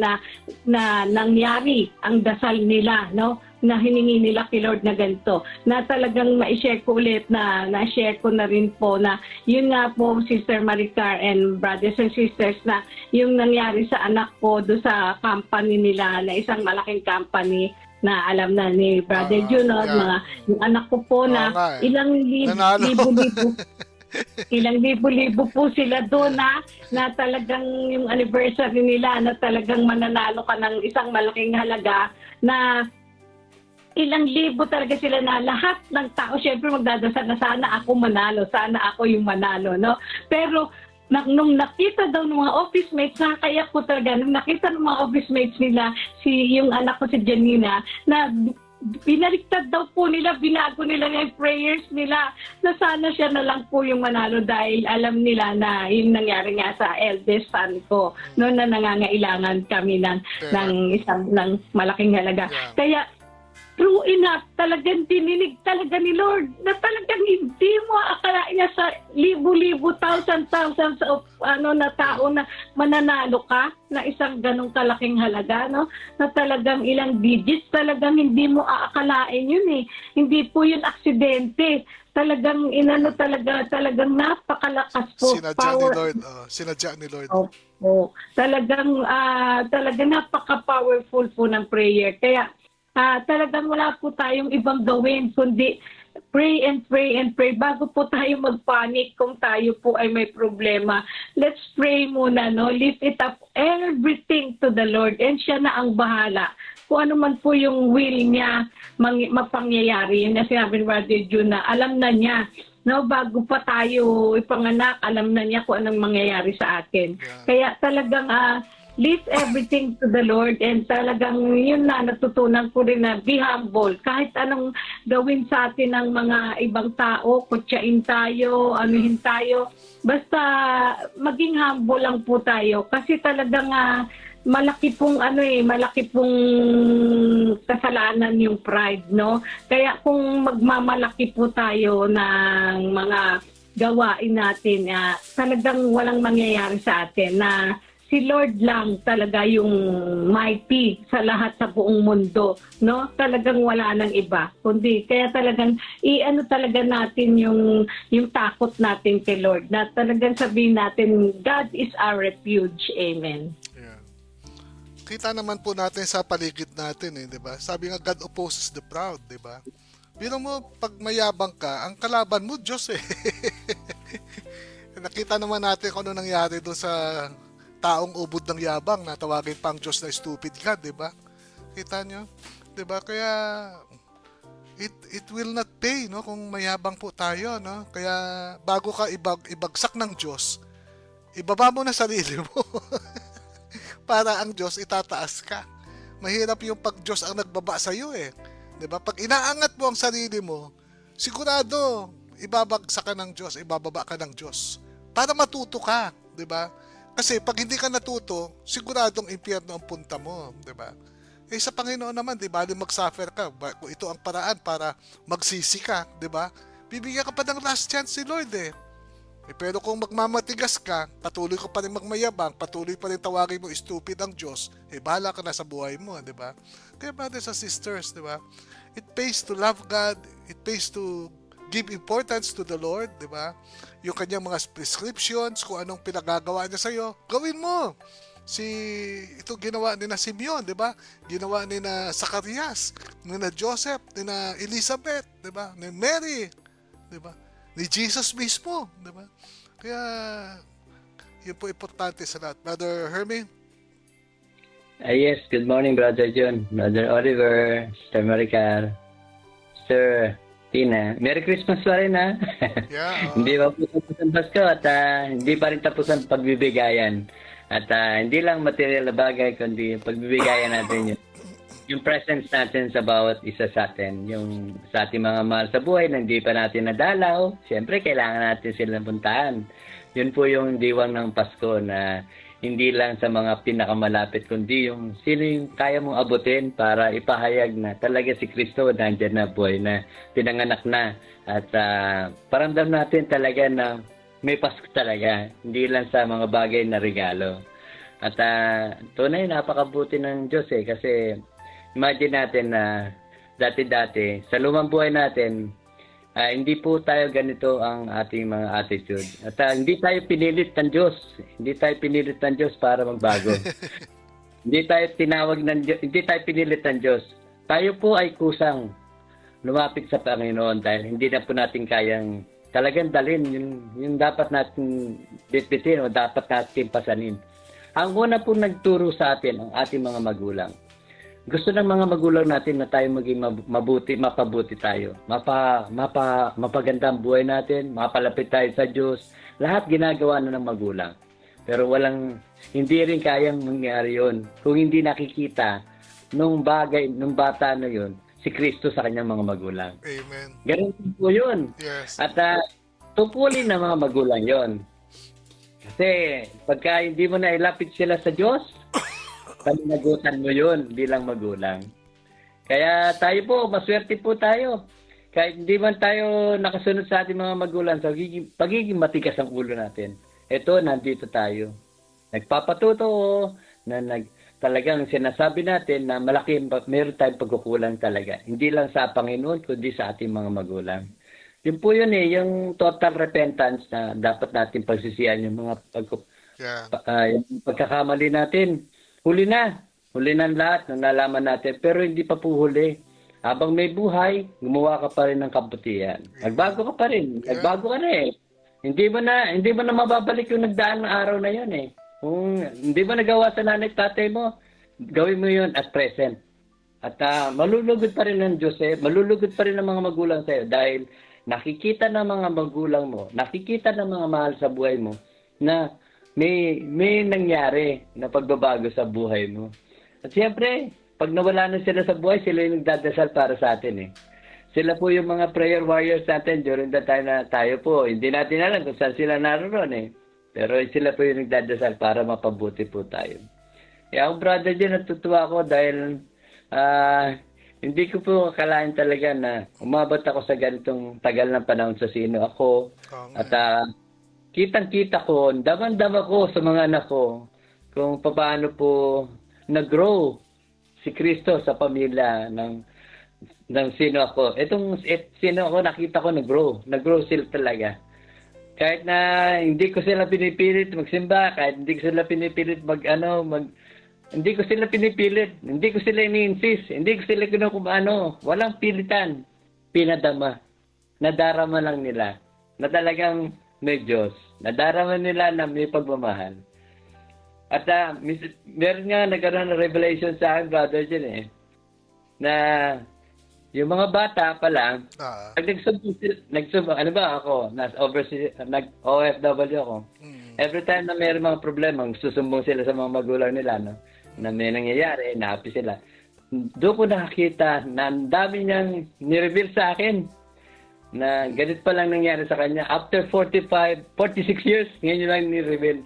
na nangyari ang dasal nila, no? Na hiningi nila kay Lord na ganito. Na talagang ma-share ko ulit na-share ko na rin po na yun nga po, Sister Maricar and brothers and sisters, na yung nangyari sa anak ko do sa company nila, na isang malaking company na alam na ni Brother Junod, yung anak ko po na ilang libo-libo ilang libo-libo po sila doon na talagang yung anniversary nila na talagang mananalo ka ng isang malaking halaga na ilang libo talaga sila na lahat ng tao syempre magdadasal na sana ako manalo, sana ako yung manalo, no? Pero nung nakita daw ng mga office mates, nakakaiyak po talaga, nung nakita ng mga office mates nila, yung anak ko si Janina, na binaliktad daw po nila, binago nila yung prayers nila na sana siya na lang po yung manalo dahil alam nila na yung nangyari nga sa eldest son ko noon na nangangailangan kami ng isang ng malaking halaga. Yeah. Kaya true enough, talagang dininig talaga ni Lord na talagang hindi mo akalain niya sa libo-libo, thousands of na tao na mananalo ka na isang ganong kalaking halaga, no? Na talagang ilang digits, talagang hindi mo aakalain yun eh. Hindi po yun aksidente. Talagang talagang napakalakas po. Sinadya ni Lord. Oh. Talagang napaka-powerful po ng prayer. Kaya talagang wala po tayong ibang gawin kundi pray and pray and pray bago po tayo magpanik kung tayo po ay may problema. Let's pray muna, no? Lift it up everything to the Lord and siya na ang bahala. Kung ano man po yung will niya mapangyayari. Yun na sinabi ni Brother June na alam na niya. No, bago pa tayo ipanganak, alam na niya kung anong mangyayari sa atin. Yeah. Kaya talagang leave everything to the Lord and talagang yun na natutunan ko rin na be humble. Kahit anong gawin sa atin ng mga ibang tao, kutsain tayo, anuhin tayo, basta maging humble lang po tayo kasi talagang malaki pong kasalanan yung pride, no? Kaya kung magmamalaki po tayo ng mga gawain natin, talagang walang mangyayari sa atin na si Lord lang talaga yung mighty sa lahat sa buong mundo, no? Talagang wala nang iba. Kundi kaya talagang talaga natin yung takot natin kay Lord. Na talagang sabihin natin, God is our refuge. Amen. Yeah. Kita naman po natin sa paligid natin, di ba? Sabi nga, God opposes the proud, di ba? Biro mo, pag mayabang ka, ang kalaban mo, Diyos eh. Nakita naman natin kung ano nangyari doon sa taong ubod ng yabang na tawagin pang Diyos na stupid God, di ba? Kita nyo? Di ba? Kaya it will not pay, no? Kung mayabang po tayo, no? Kaya bago ka ibagsak ng Diyos, ibaba mo na sarili mo. Para ang Diyos itataas ka. Mahirap yung pag Diyos ang nagbaba sa iyo eh. 'Di ba? Pag inaangat mo ang sarili mo, sigurado ibabagsak ka ng Diyos, ibababa ka ng Diyos. Para matuto ka, 'di ba? Kasi pag hindi ka natuto, siguradong impyerno ang punta mo, 'di ba? Eh sa Panginoon naman, 'di ba, mag-suffer ka. Kung ito ang paraan para magsisi ka, 'di ba? Bibigyan ka pa ng last chance si Lord eh. Pero kung magmamatigas ka, patuloy ko pa rin magmayabang, patuloy pa rin tawagin mo stupid ang Diyos, bahala ka na sa buhay mo, di ba? Kaya brothers and sisters, di ba? It pays to love God, it pays to give importance to the Lord, di ba? Yung kanyang mga prescriptions, kung anong pinagagawa niya sa'yo, gawin mo. Ito ginawa ni na Simeon, di ba? Ginawa ni na Zacarias, ni na Joseph, ni na Elizabeth, di ba? Ni Mary, di ba? Ni Jesus mismo, di ba? Kaya, yun po importante sa lahat. Brother Hermie? Yes, good morning, Brother John, Brother Oliver, Sister Maricar, Sister Tina. Merry Christmas pa rin, ha? Yeah. Hindi pa po tapos ang Pasko at hindi pa rin tapos ang pagbibigayan. At hindi lang material na bagay, kundi pagbibigayan natin yun. Yung presence natin sa bawat isa sa atin, yung sa ating mga mahal sa buhay na hindi pa natin nadalaw, siyempre kailangan natin silang puntahan. Yun po yung diwang ng Pasko na hindi lang sa mga pinakamalapit, kundi yung sino yung kaya mong abutin para ipahayag na talaga si Kristo nandiyan na buhay na pinanganak na. At paramdam natin talaga na may Pasko talaga, hindi lang sa mga bagay na regalo. At tunay napakabuti ng Diyos kasi imagine natin na dati-dati, sa lumang buhay natin, hindi po tayo ganito ang ating mga attitude. At hindi tayo pinilit ng Diyos. Hindi tayo pinilit ng Diyos para magbago. Hindi tayo pinilit ng Diyos. Tayo po ay kusang lumapit sa Panginoon dahil hindi na po natin kayang talagang dalhin yung dapat natin bitbitin o dapat natin pasanin. Ang una po nagturo sa atin ang ating mga magulang. Gusto ng mga magulang natin na tayo maging mapabuti tayo. Mapaganda ang buhay natin, mapalapit tayo sa Diyos, lahat ginagawa na ng magulang. Pero hindi rin kayang mangyari yun kung hindi nakikita nung bata na yun, si Kristo sa kanyang mga magulang. Amen. Ganun po yun. Yes. At tupulin ng mga magulang yon. Kasi pagka hindi mo na ilapit sila sa Diyos, pananagutan mo yun bilang magulang. Kaya tayo po, maswerte po tayo. Kahit hindi man tayo nakasunod sa ating mga magulang, sa pagiging matigas ang ulo natin. Ito, nandito tayo. Nagpapatuto na talagang sinasabi natin na meron tayong pagkukulang talaga. Hindi lang sa Panginoon, kundi sa ating mga magulang. Yun po yun yung total repentance na dapat natin pagsisihan yung mga yung pagkakamali natin. Huli na ang lahat na nalaman natin, pero hindi pa po huli. Habang may buhay, gumawa ka pa rin ng kabutihan. Nagbago ka pa rin. Nagbago ka na eh. Hindi mo na mababalik yung nagdaan ng araw na yun eh. Kung hindi mo nagawa sa nanay tatay mo, gawin mo yun at present. At malulugod pa rin ng Diyos eh. Malulugod pa rin ng mga magulang sa'yo dahil nakikita ng mga magulang mo, nakikita ng mga mahal sa buhay mo na may nangyari na pagbabago sa buhay mo. At siyempre, pag nawala na sila sa buhay, sila yung nagdadasal para sa atin eh. Sila po yung mga prayer warriors natin during the time na tayo po. Hindi natin alam kung saan sila naroon eh. Pero sila po yung nagdadasal para mapabuti po tayo. Kaya ako brother din, natutuwa ako dahil hindi ko po akalain talaga na umabot ako sa ganitong tagal ng panahon sa sino ako. At kitang-kita ko, daman-dama ko sa mga anak ko kung paano po nag-grow si Kristo sa pamilya ng sino ako. Sino ako, nakita ko nag-grow sila talaga. Kahit na hindi ko sila pinipilit magsimba, kahit hindi ko sila pinipilit hindi ko sila pinipilit, hindi ko sila ini-insist, hindi ko sila walang pilitan, pinadama. Nadarama lang nila na talagang may Diyos. Nadarama nila na may pagmamahal. At meron nga nagkaroon ng revelation sa akin, brother, dyan eh, na yung mga bata pa lang, pag nagsubok, ako, nag-OFW ako, every time na meron mga problema, susumbong sila sa mga magulang nila, no, na may nangyayari, naapi sila. Doon ko nakakita na ang dami niyang nireveal sa akin na ganit pa lang nangyari sa kanya. After 46 years, ngayon yun lang ni-reveal.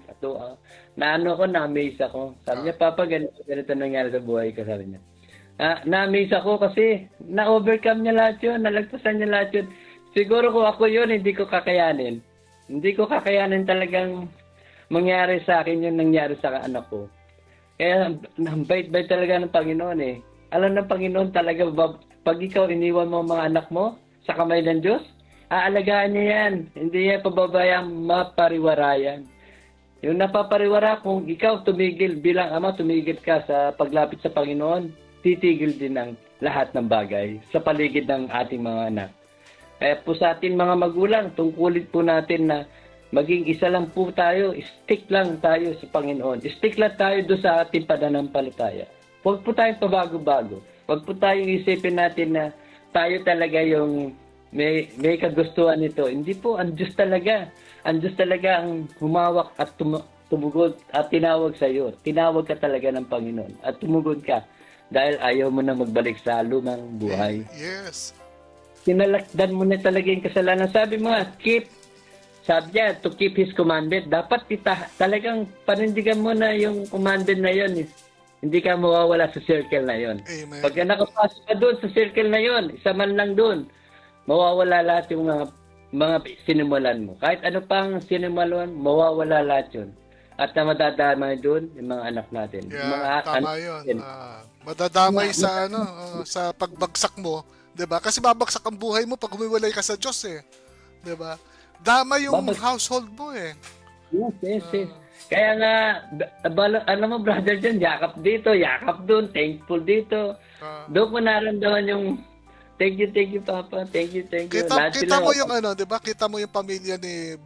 Na-amaze ako. Sabi niya, Papa, ganito nangyari sa buhay ko, sabi niya. Na-amaze ako kasi na-overcome niya lahat yun, nalagpasan niya lahat yun. Siguro kung ako yun, hindi ko kakayanin. Hindi ko kakayanin talagang mangyari sa akin yung nangyari sa anak ko. Kaya, bait-bait talaga ng Panginoon eh. Alam ng Panginoon talaga, pag ikaw iniwan mo mga anak mo sa kamay ng Diyos, aalagaan niya yan. Hindi niya pababayang mapariwarayan. Yung napapariwara, kung ikaw tumigil bilang ama, tumigil ka sa paglapit sa Panginoon, titigil din ang lahat ng bagay sa paligid ng ating mga anak. Kaya po sa ating mga magulang, tungkulin po natin na maging isa lang po tayo, stick lang tayo sa Panginoon. Stick lang tayo doon sa ating pananampalataya. Huwag po tayong pabago-bago. Huwag po tayong isipin natin na tayo talaga yung may kagustuhan nito. Hindi po, ang Diyos talaga. Ang Diyos talaga ang humawak at tumugod at tinawag sa iyo. Tinawag ka talaga ng Panginoon at tumugod ka dahil ayaw mo na magbalik sa lumang buhay. Yes. Sinalakdan mo na talaga yung kasalanan. Sabi mo nga, sabi niya, to keep His commandment. Dapat talagang panindigan mo na yung commandment na yun. Hindi ka mawawala sa circle na yun. Amen. Pag nakapasok ka doon sa circle na yun, isa man lang doon, mawawala lahat yung mga sinimulan mo. Kahit ano pang sinimulan, mawawala lahat yun. At na madadamay doon yung mga anak natin. Yeah, Yung mga tama yun. Madadamay sa sa pagbagsak mo, 'di ba? Kasi babagsak ang buhay mo pag humiwalay ka sa Diyos eh. 'Di ba? Dama yung household mo eh. Yes. Kaya nga, alam mo brother dyan, yakap dito, yakap doon, thankful dito. Doon ko naramdaman yung thank you Papa, thank you. Kita mo yung di ba? Kita mo yung pamilya ni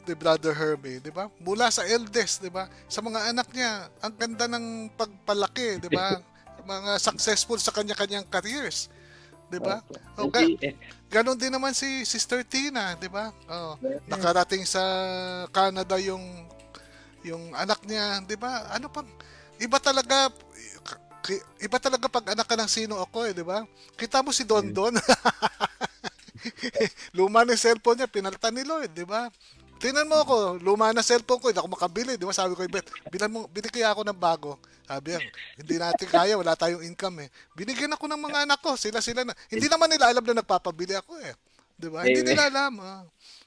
Brother Hermie, di ba? Mula sa eldest, di ba? Sa mga anak niya, ang ganda ng pagpalaki, di ba? Mga successful sa kanya-kanyang careers. 'di ba? Opo. Okay. Ganon din naman si Sister Tina, 'di ba? Oh, nakarating sa Canada yung anak niya, 'di ba? Ano pang iba talaga pag anak ka ng sino ako, 'di ba? Kita mo si Don Don. Luma na yung cellphone niya, pinalitan ni Lloyd, 'di ba? Tingnan mo ako, luma na cellphone ko, hindi ako makabili, 'di ba? Sabi ko, "Bet, bili kaya ako ng bago." Sabi niya, "Hindi natin kaya, wala tayong income eh." Binigyan ako ng mga anak ko, sila na. Hindi naman nila alam na nagpapabili ako eh. 'Di ba? Hindi nila alam.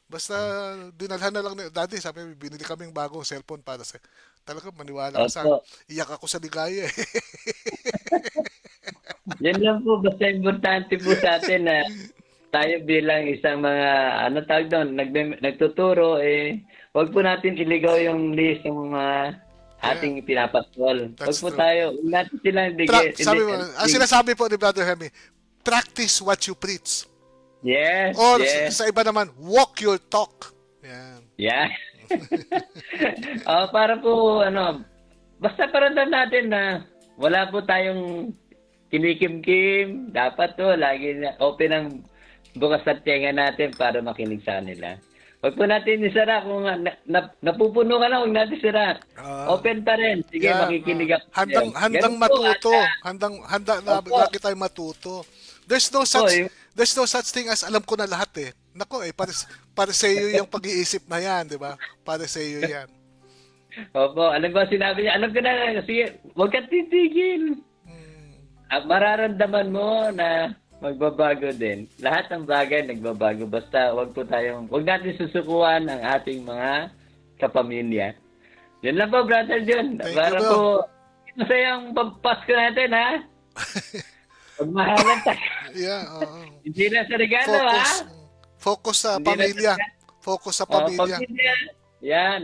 Basta dinalhan na lang ni Daddy, sabi, binili kaming bagong cellphone para sa. Talaga maniwala ka sa. Opo. Iyak ako sa ligaya eh. Yan lang po, basta importante po sa atin na tayo bilang isang mga, ano tawag doon, nagtuturo, wag po natin iligaw yung list ng mga ating pinapasol. Wag That's po true. tayo, huwag natin silang Sabi mo, ang sinasabi po ni Brother Hemi, practice what you preach. Yes, Or yes. sa iba naman, walk your talk. Yan. Yeah. Para po, basta paramdam natin na wala po tayong kinikim-kim. Dapat to, lagi na open ang bukas at tenga natin para makinig sa nila. Huwag po natin isara kung napupuno ka na, huwag natin isara. Open pa rin. Sige, Yeah, makikinig ako. handang Ganun po, matuto. at, Handa na Opo. lagi tayo matuto. There's no such thing as alam ko na lahat eh. Nako para sa iyo yung pag-iisip na yan, 'di ba? Para sa iyo yan. Opo, alam ko sinabi niya, alam ko na, sige, huwag kang titigil. At mararamdaman mo na magbabago din. Lahat ng bagay nagbabago. Basta wag natin susukuan ang ating mga kapamilya. Yun lang po, Brother John. Thank Para you, po, masayang Pasko natin, ha? Pagmahalan tayo. Yeah, oo. Hindi na sa regalo, ha? Focus sa Hindi na pamilya. sa- Focus sa Pamilya. pamilya. Yan.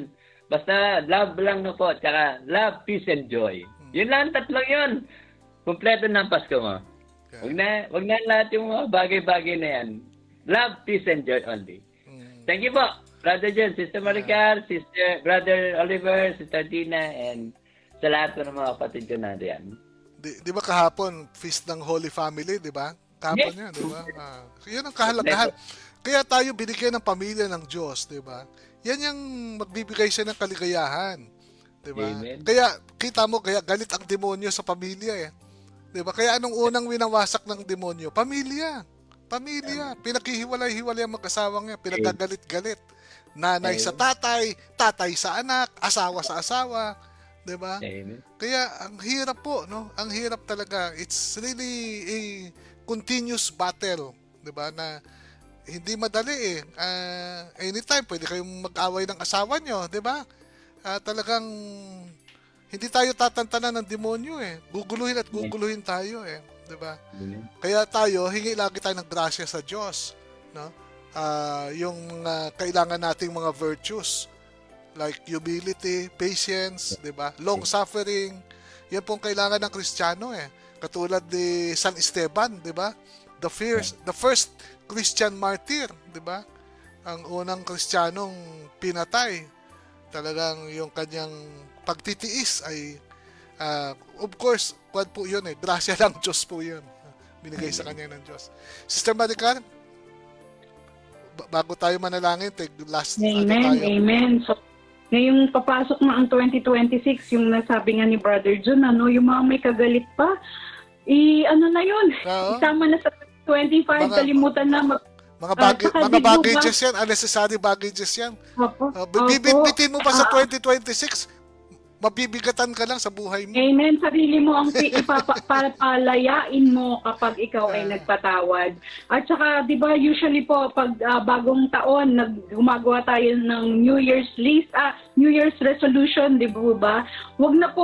Basta love lang na po. Tsaka love, peace, and joy. Yun lang, tatlong yun. Kompleto ng Pasko mo. Wag na lahat yung mga bagay-bagay na yan. Love, peace, and joy only. Thank you po, Brother John, Sister Maricar, Brother Oliver, Sister Tina, and sa lahat po ng mga kapatid ko na diyan. Di ba kahapon feast ng Holy Family, di ba? Kahapon Yes. yan, di ba? Yun ang kahalagahan. Kaya tayo binigyan ng pamilya ng Diyos, di ba? Yan yung magbibigay siya ng kaligayahan, di ba? Amen. Kaya kita mo, kaya galit ang demonyo sa pamilya eh. Di ba? Kaya anong unang winawasak ng demonyo? Pamilya. Pamilya. Pinaghihiwalay-hiwalay ang mag-asawang yan. Pinagagalit-galit. Nanay sa tatay, tatay sa anak, asawa sa asawa. Di ba? Amen. Kaya ang hirap po, no? Ang hirap talaga. It's really a continuous battle, 'di ba? Na hindi madali eh. Anytime pwede kayong mag-away ng asawa nyo, 'di ba? Talagang hindi tayo tatantanan ng demonyo eh. Guguluhin at guguluhin tayo eh, 'di ba? Kaya tayo hingi lagi tayo ng grasya sa Diyos, no? Yung kailangan nating mga virtues like humility, patience, 'di ba? Long suffering. Yan pong kailangan ng Kristiyano eh. Katulad ni San Esteban, 'di ba? The first Christian martyr, 'di ba? Ang unang Kristiyanong pinatay. Talagang yung kanyang pagtitiis ay of course, kwad po 'yun eh. Grasya lang Diyos po 'yun. Binigay sa kanya ng Diyos. Sister Maricar, bago tayo manalangin, last Amen, tayo. amen. So, ngayong papasok na ang 2026, yung nasabi nga ni Brother John, yung mga may kagalit pa, na yun, Oo. isama na sa 25, kalimutan na. Mga baggages yan, unnecessary baggages yan. Opo, Bibitbitin mo pa sa 2026, mabibigatan ka lang sa buhay mo. Amen. Sarili mo ang ipapalayain mo kapag ikaw ay nagpatawad. At saka, di ba, usually po, pag bagong taon, gumagawa tayo ng New Year's list, New Year's resolution, di ba? Wag na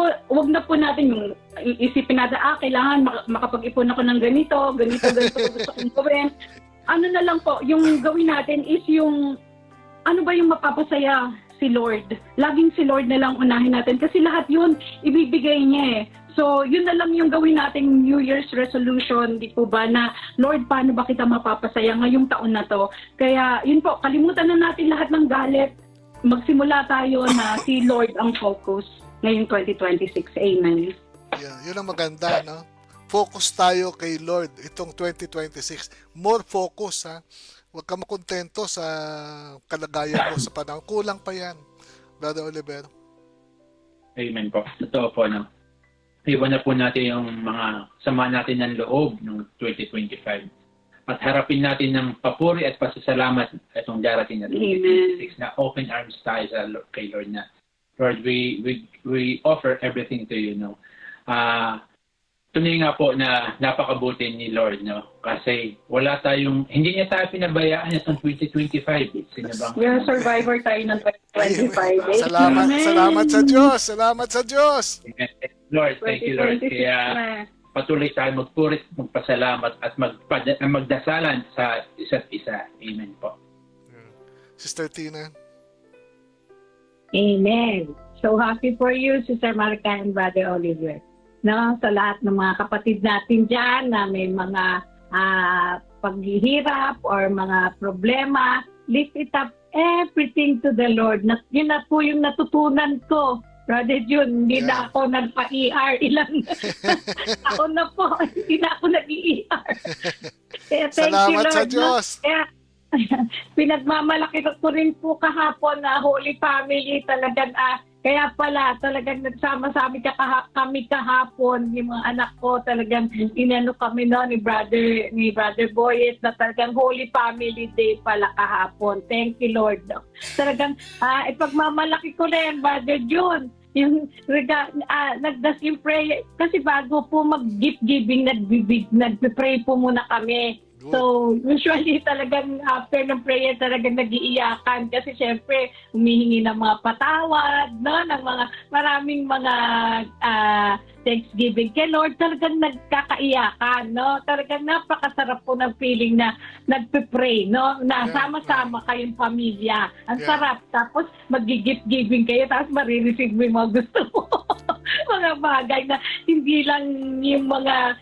po natin yung isipin natin, kailangan makapag-ipon ako ng ganito gusto kong gawin. Ano na lang po, yung gawin natin is yung, ano ba yung mapapasaya si Lord. Laging si Lord na lang unahin natin kasi lahat yun ibibigay niya eh. So, yun na lang yung gawin nating New Year's resolution, di po ba, na Lord, paano ba kita mapapasaya ngayong taon na to? Kaya, yun po, kalimutan na natin lahat ng galit. Magsimula tayo na si Lord ang focus ngayong 2026. Amen. Yun ang maganda, no? focus tayo kay Lord itong 2026. More focus, ha. Huwag ka makontento sa kalagayan mo sa panahon. Kulang pa yan, Brother Oliver. Amen po. Totoo po, no? Iwan na po natin yung mga sama natin ng loob ng 2025. At harapin natin ng papuri at pasasalamat itong darating na 2026 na open arms tayo sa Lord, kay Lord na. Lord, we offer everything to you, no? Tunay nga po na napakabuti ni Lord, no? Kasi hindi niya tayo pinabayaan itong 2025. Sinabang Yeah, survivor tayo ng 2025. Salamat, Amen. salamat sa Diyos. Salamat sa Diyos. Lord, thank you, Lord. 2026 Kaya na. patuloy tayo magpurit, magpasalamat at magdasalan sa isa't isa. Amen po. Sister Tina. Amen. So happy for you, Sister Marca and Brother Oliver. No, sa lahat ng mga kapatid natin dyan na may mga paghihirap or mga problema, lift it up everything to the Lord. Yun na po yung natutunan ko. Brother June, hindi na ako nagpa-ER ilang ako na po, hindi na ako nag-ER. Kaya thank Salamat you, Lord. sa Diyos. No? Kaya pinagmamalaki ko rin po kahapon na Holy Family talagang kaya pala talagang nagsama-sami kami kahapon yung mga anak ko talagang inano kami ni brother Boyet na talagang Holy Family Day pala kahapon. Thank you, Lord. No? Talagang ipagmamalaki ko rin, Brother June, yung nagdasim prayer kasi bago po mag-gift giving nagpe-pray po muna kami. So, usually talagang after ng prayer talagang nag-iiyakan kasi syempre humihingi ng mga patawad, no? Ng mga maraming mga Thanksgiving kay Lord, talagang nagkakaiyakan, no? Talagang napakasarap po ng feeling na nagpe-pray, no? Na sama-sama kayong pamilya. Ang sarap. Tapos mag-gift giving kayo tapos marireceive mo yung mga gusto mo. Mga bagay na hindi lang yung mga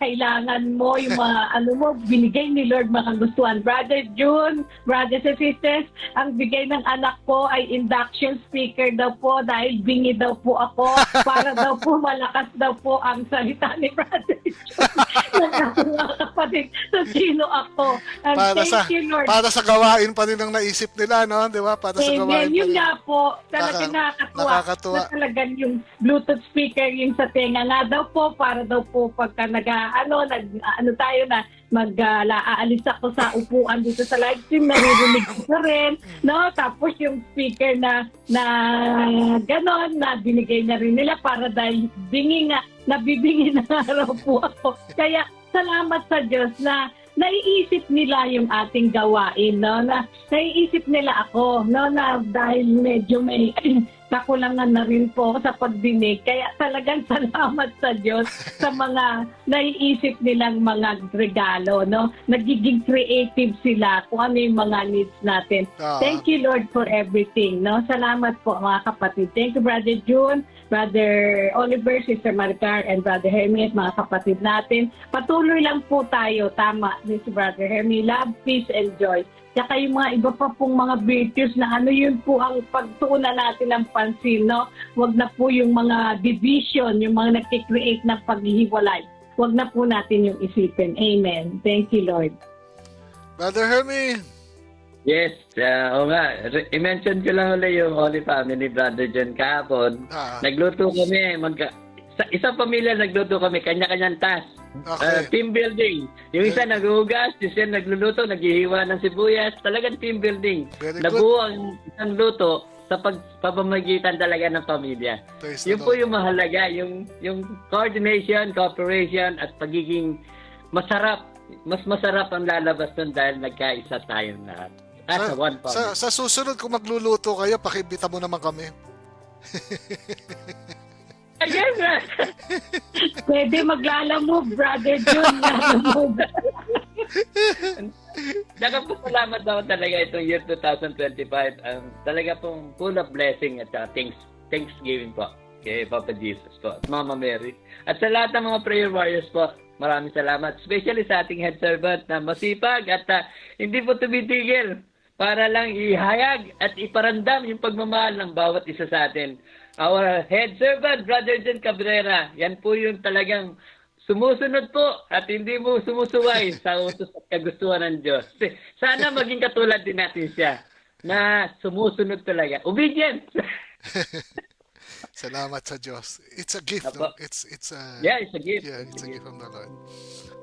kailangan mo, yung mga binigay ni Lord mga gustuhan. Brother June, brothers and sisters, ang bigay ng anak ko ay induction speaker daw po dahil bingi daw po ako para daw po malakas daw po ang salita ni Brother June. Mga kapatid, so sino ako? And thank you, Lord. Para sa gawain pa rin ang naisip nila, no? Di ba? Para sa gawain pa Yun rin. nga po, talagang nakakatuwa. Na talagang yung Bluetooth speaker yung sa tenga nga daw po, para daw po pagka tayo na aalis ako sa upuan dito sa live stream, naririnig ko na rin, no? Tapos yung speaker na ganon, na binigay na rin nila para dahil nabibingi na araw po ako. Kaya salamat sa Diyos na naiisip nila yung ating gawain, no? Na naiisip nila ako, no? Na dahil medyo may kakulangan na rin po sa pagdinig. Kaya talagang salamat sa Diyos sa mga naiisip nilang mga regalo, no? Nagiging creative sila kung ano yung mga needs natin. Thank you, Lord, for everything, no? Salamat po, mga kapatid. Thank you, Brother June, Brother Oliver, Sister Maricar, and Brother Hermie, mga kapatid natin. Patuloy lang po tayo, tama, si Brother Hermie, love, peace, and joy. Tsaka yung mga iba pa pong mga virtues na yun po ang pagtuunan natin ng pansin, no? Huwag na po yung mga division, yung mga nagkikreate ng paghihiwalay. Huwag na po natin yung isipin. Amen. Thank you, Lord. Brother Hermie. Yes, oo nga. I-mention ko lang ulit yung Holy Family, Brother John, kahapon. Nagluto kami. Sa isang pamilya nagluto kami, kanya-kanyang task. Okay. Team building. Yung isa naghuhugas, yung isa nagluluto, naghihiwa ng sibuyas. Talagang team building. Very good. Nabuo ang isang luto sa pagpapamagitan talaga ng pamilya. Praise Yun the po Lord. yung mahalaga, yung coordination, cooperation, at pagiging masarap. Mas masarap ang lalabas nun dahil nagkaisa tayong lahat. As a one family. Sa susunod kung magluluto kayo, pakibita mo naman kami. Ayan na! Pwede maglalamove, Brother June. Lalamove. Nagpapasalamat ako talaga itong year 2025. Talaga pong full of blessing at thanksgiving po kay Papa Jesus po at Mama Mary. At sa lahat ng mga prayer warriors po, maraming salamat. Especially sa ating head servant na masipag at hindi po tumitigil para lang ihayag at iparandam yung pagmamahal ng bawat isa sa atin. Our head servant, Brother John Cabrera, yan po yung talagang sumusunod po at hindi mo sumusuway sa utos at kagustuhan ng Diyos. Sana maging katulad din natin siya na sumusunod talaga. Obedient! Salamat sa Diyos. It's a gift, Apo. no? It's a Yeah, it's a gift. Yeah, it's a gift from the Lord.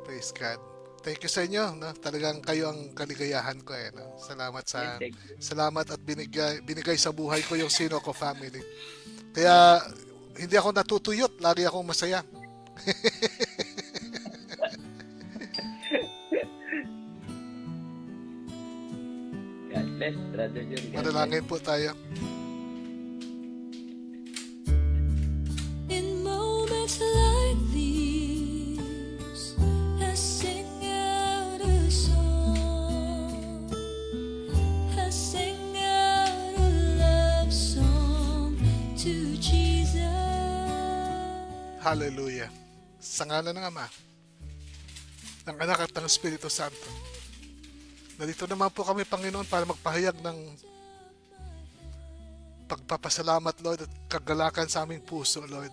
Praise God. Thank you sa inyo, no? Talagang kayo ang kaligayahan ko no? Salamat sa Yes, thank you. salamat at binigay sa buhay ko yung Sino Ko family. Kaya hindi ako natutuyot, lagi akong masaya. God bless, Brother Jun. God bless. Manalangin po tayo. In moments like these, I sing out a song. I sing out a love song to Jesus. Hallelujah. Sa ngalan ng Ama, ng Anak at ng Espiritu Santo. Nandito naman po kami, Panginoon, para magpahayag ng pagpapasalamat, Lord, at kagalakan sa aming puso, Lord.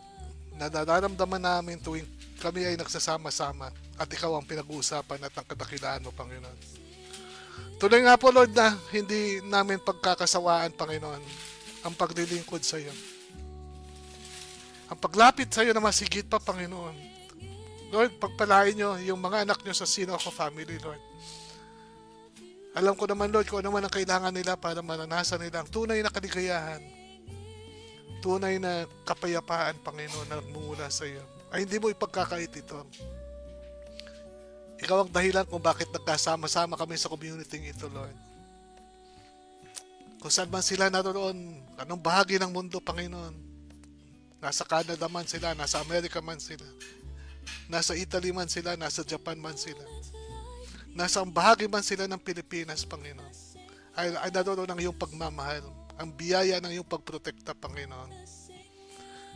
Nararamdaman namin tuwing kami ay nagsasama-sama at ikaw ang pinag-uusapan at ang kadakilaan mo, Panginoon. Tuloy nga po, Lord, na hindi namin pagkakasawaan, Panginoon, ang paglilingkod sa iyo. Ang paglapit sa iyo na masigit pa, Panginoon. Lord, pagpalain nyo yung mga anak nyo sa Sino Ko family, Lord. Alam ko naman, Lord, kung ano man ang kailangan nila para maranasan nila ang tunay na kaligayahan, tunay na kapayapaan, Panginoon, na mumula sa iyo. Ay hindi mo ipagkakait ito. Ikaw ang dahilan kung bakit nagkasama-sama kami sa community ito, Lord. Kung saan man sila naroon, anong bahagi ng mundo, Panginoon. Nasa Canada man sila, nasa Amerika man sila, nasa Italy man sila, nasa Japan man sila, nasa ang bahagi man sila ng Pilipinas, Panginoon, ay naroon ng iyong pagmamahal, ang biyaya ng iyong pagprotekta, Panginoon.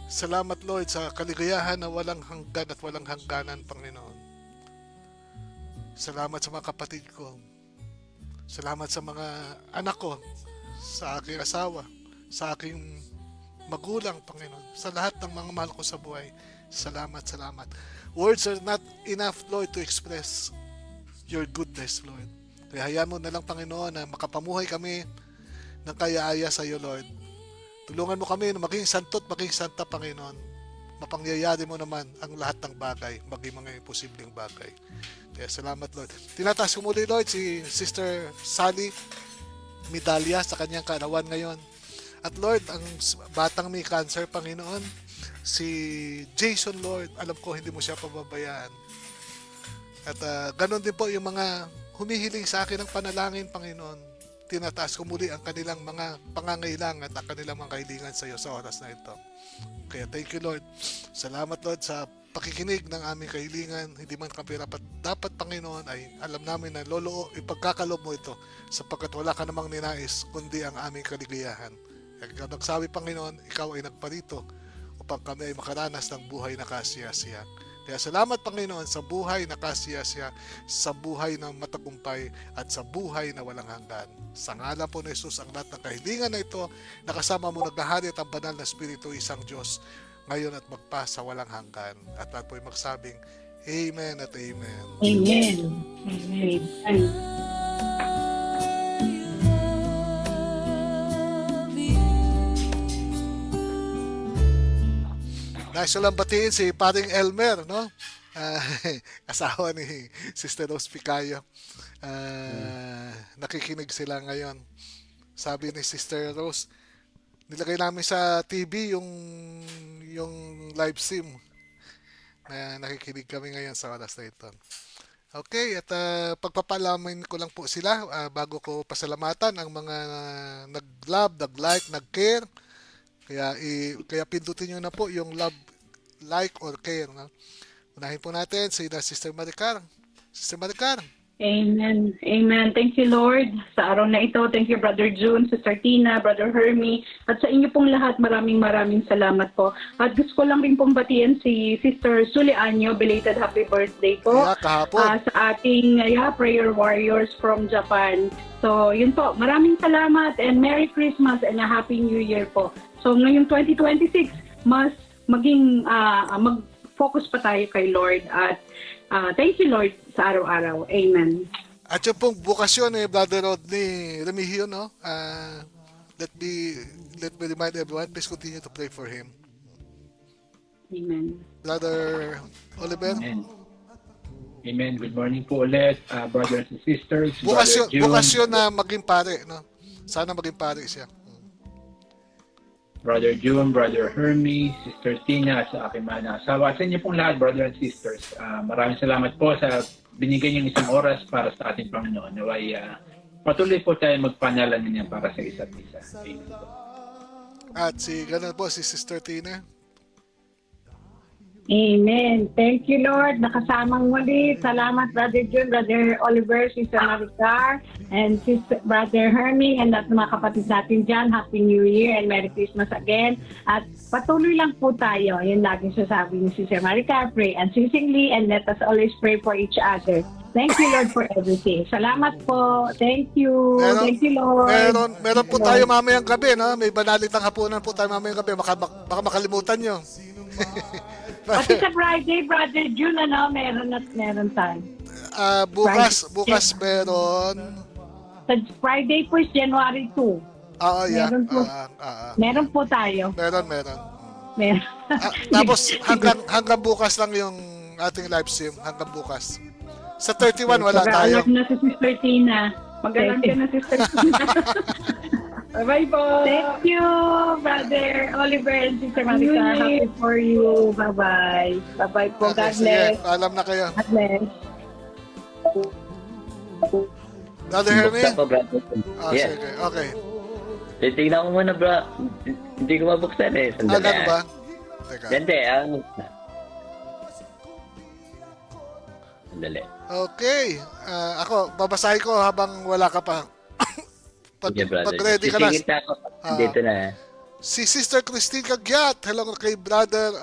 Salamat, Lord, sa kaligayahan na walang hanggan at walang hangganan, Panginoon. Salamat sa mga kapatid ko. Salamat sa mga anak ko, sa aking asawa, sa aking magulang, Panginoon, sa lahat ng mga mahal ko sa buhay. Salamat, salamat. Words are not enough, Lord, to express your goodness, Lord. Kaya hayaan mo na lang, Panginoon, na makapamuhay kami ng kaya-aya sa iyo, Lord. Tulungan mo kami na maging santo at maging santa, Panginoon. Mapangyayari mo naman ang lahat ng bagay, maging mga imposibleng bagay. Kaya salamat, Lord. Tinataas ko muli, Lord, si Sister Sally Medalya sa kanyang kaarawan ngayon. At Lord, ang batang may cancer, Panginoon, si Jason, Lord, alam ko hindi mo siya pababayaan. At ganon din po yung mga humihiling sa akin ng panalangin, Panginoon. Tinataas ko muli ang kanilang mga pangangailangan at ang kanilang mga kahilingan sa iyo sa oras na ito. Kaya thank you, Lord. Salamat, Lord, sa pakikinig ng aming kahilingan. Hindi man kami dapat, Panginoon, ay alam namin na ipagkakalob mo ito sapagkat wala ka namang ninais kundi ang aming kaligayahan. Kaya nagsabi, Panginoon, ikaw ay nagparito upang kami ay makaranas ng buhay na kasiyasiya. Kaya salamat, Panginoon, sa buhay na kasiyasiya, sa buhay na matagumpay, at sa buhay na walang hanggan. Sa ngalan po ni Jesus, ang lahat ng kahilingan na ito, nakasama mo naghahari at ang banal na Espiritu, isang Diyos, ngayon at magpa sa walang hanggan. At lahat po ay magsabing, Amen at Amen. Amen. Amen. Nais ko lang batiin si Paring Elmer, no? Asawa ni Sister Rose Picayo. Nakikinig sila ngayon. Sabi ni Sister Rose, nilagay namin sa TV yung live stream. Nakikinig kami ngayon sa oras na ito. Okay, at pagpapalamin ko lang po sila bago ko pasalamatan ang mga nag-love, nag-like, nag-care. Kaya pindutin nyo na po yung love, like, or care. No? Unahin po natin si Sister Maricar. Sister Maricar. Amen. Amen. Thank you, Lord, sa araw na ito. Thank you, Brother June, Sister Tina, Brother Hermie, at sa inyo pong lahat, maraming salamat po. At gusto ko lang rin pong batiin si Sister Suli Anyo, belated happy birthday po. Yeah, kahapon. Sa ating prayer warriors from Japan. So, yun po. Maraming salamat and Merry Christmas and a Happy New Year po. So, ngayong 2026, mas maging focus pa tayo kay Lord at thank you Lord sa araw-araw. Amen. At yung pong bukasyon Brother Rodney Remigio, no? Let me remind everyone, please continue to pray for him. Amen. Brother Oliver, Amen. Amen. Good morning po ulit, brothers and sisters. Brother June, bukasyon na maging pare, no? Sana maging pare siya. Brother June, Brother Hermie, Sister Tina, at sa aking mahal na asawa. At sa inyo pong lahat, brothers and sisters. Maraming salamat po sa binigay niyong isang oras para sa ating Panginoon. Naway patuloy po tayo magpanalangin niya para sa isa't isa. Amen po. At ganun po, si Sister Tina. Amen. Thank you, Lord. Nakasamang muli. Salamat, Brother June, Brother Oliver, Sister Maricar, and Sister Brother Hermie, and at mga kapatid natin dyan. Happy New Year and Merry Christmas again. At patuloy lang po tayo. Yan laging sasabi ni Sister Maricar. Pray unceasingly and let us always pray for each other. Thank you, Lord, for everything. Salamat po. Thank you. Thank you, Lord. Meron po tayo mamayang gabi, no? May banalitang hapunan po tayo mamayang gabi. Baka makalimutan nyo. Pati sa Friday, Brother June, meron tayo. Bukas meron. Sa Friday po is January 2. Yeah. Meron po. Meron po tayo. Meron. Meron. Tapos hanggang bukas lang yung ating live stream. Hanggang bukas. Sa 31 wala tayo. Mag-alam na si Sister Tina. Mag-alam ka na Sister Tina. Bye po. Thank you, Brother Oliver and Sister Maricar. Happy for you. Bye-bye. Bye-bye po. God bless. Sige, alam na kayo. God bless. Brother Hermie? Buksan ko, brother. Yes. Sige. Okay. Titignan ko muna, bro. Hindi ko mabuksan eh. Sandali. Ganun ba? Teka. Hindi, Sandali. Okay. Ako, babasahin ko habang wala ka pa. Sige, brother. Pag ready ka na. Sisingit ako. Dito na. Si Sister Christine Cagyat. Hello kay Brother,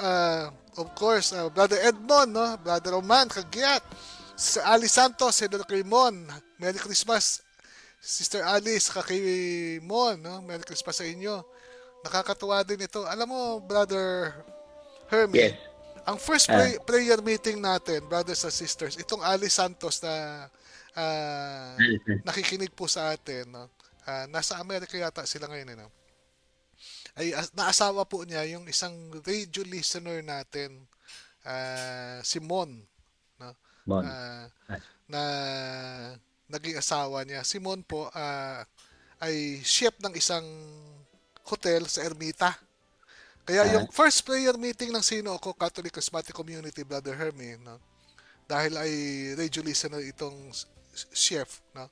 of course, Brother Edmond, no? Brother Roman Cagyat. Sister Ali Santos. Hello kay Mon. Merry Christmas. Sister Alice, kay Mon, no? Merry Christmas sa inyo. Nakakatuwa din ito. Alam mo, Brother Hermie, Yes. ang first prayer meeting natin, brothers and sisters, itong Ali Santos na nakikinig po sa atin, no? Nasa Amerika yata sila ngayon, no? Ay naasawa po niya yung isang radio listener natin, si Mon, no? Mon. Na naging asawa niya. Si Mon po ay chef ng isang hotel sa Ermita. Kaya yung first prayer meeting ng Sino-Oko Catholic Charismatic Community, Brother Hermie, no? Dahil ay radio listener itong chef, no,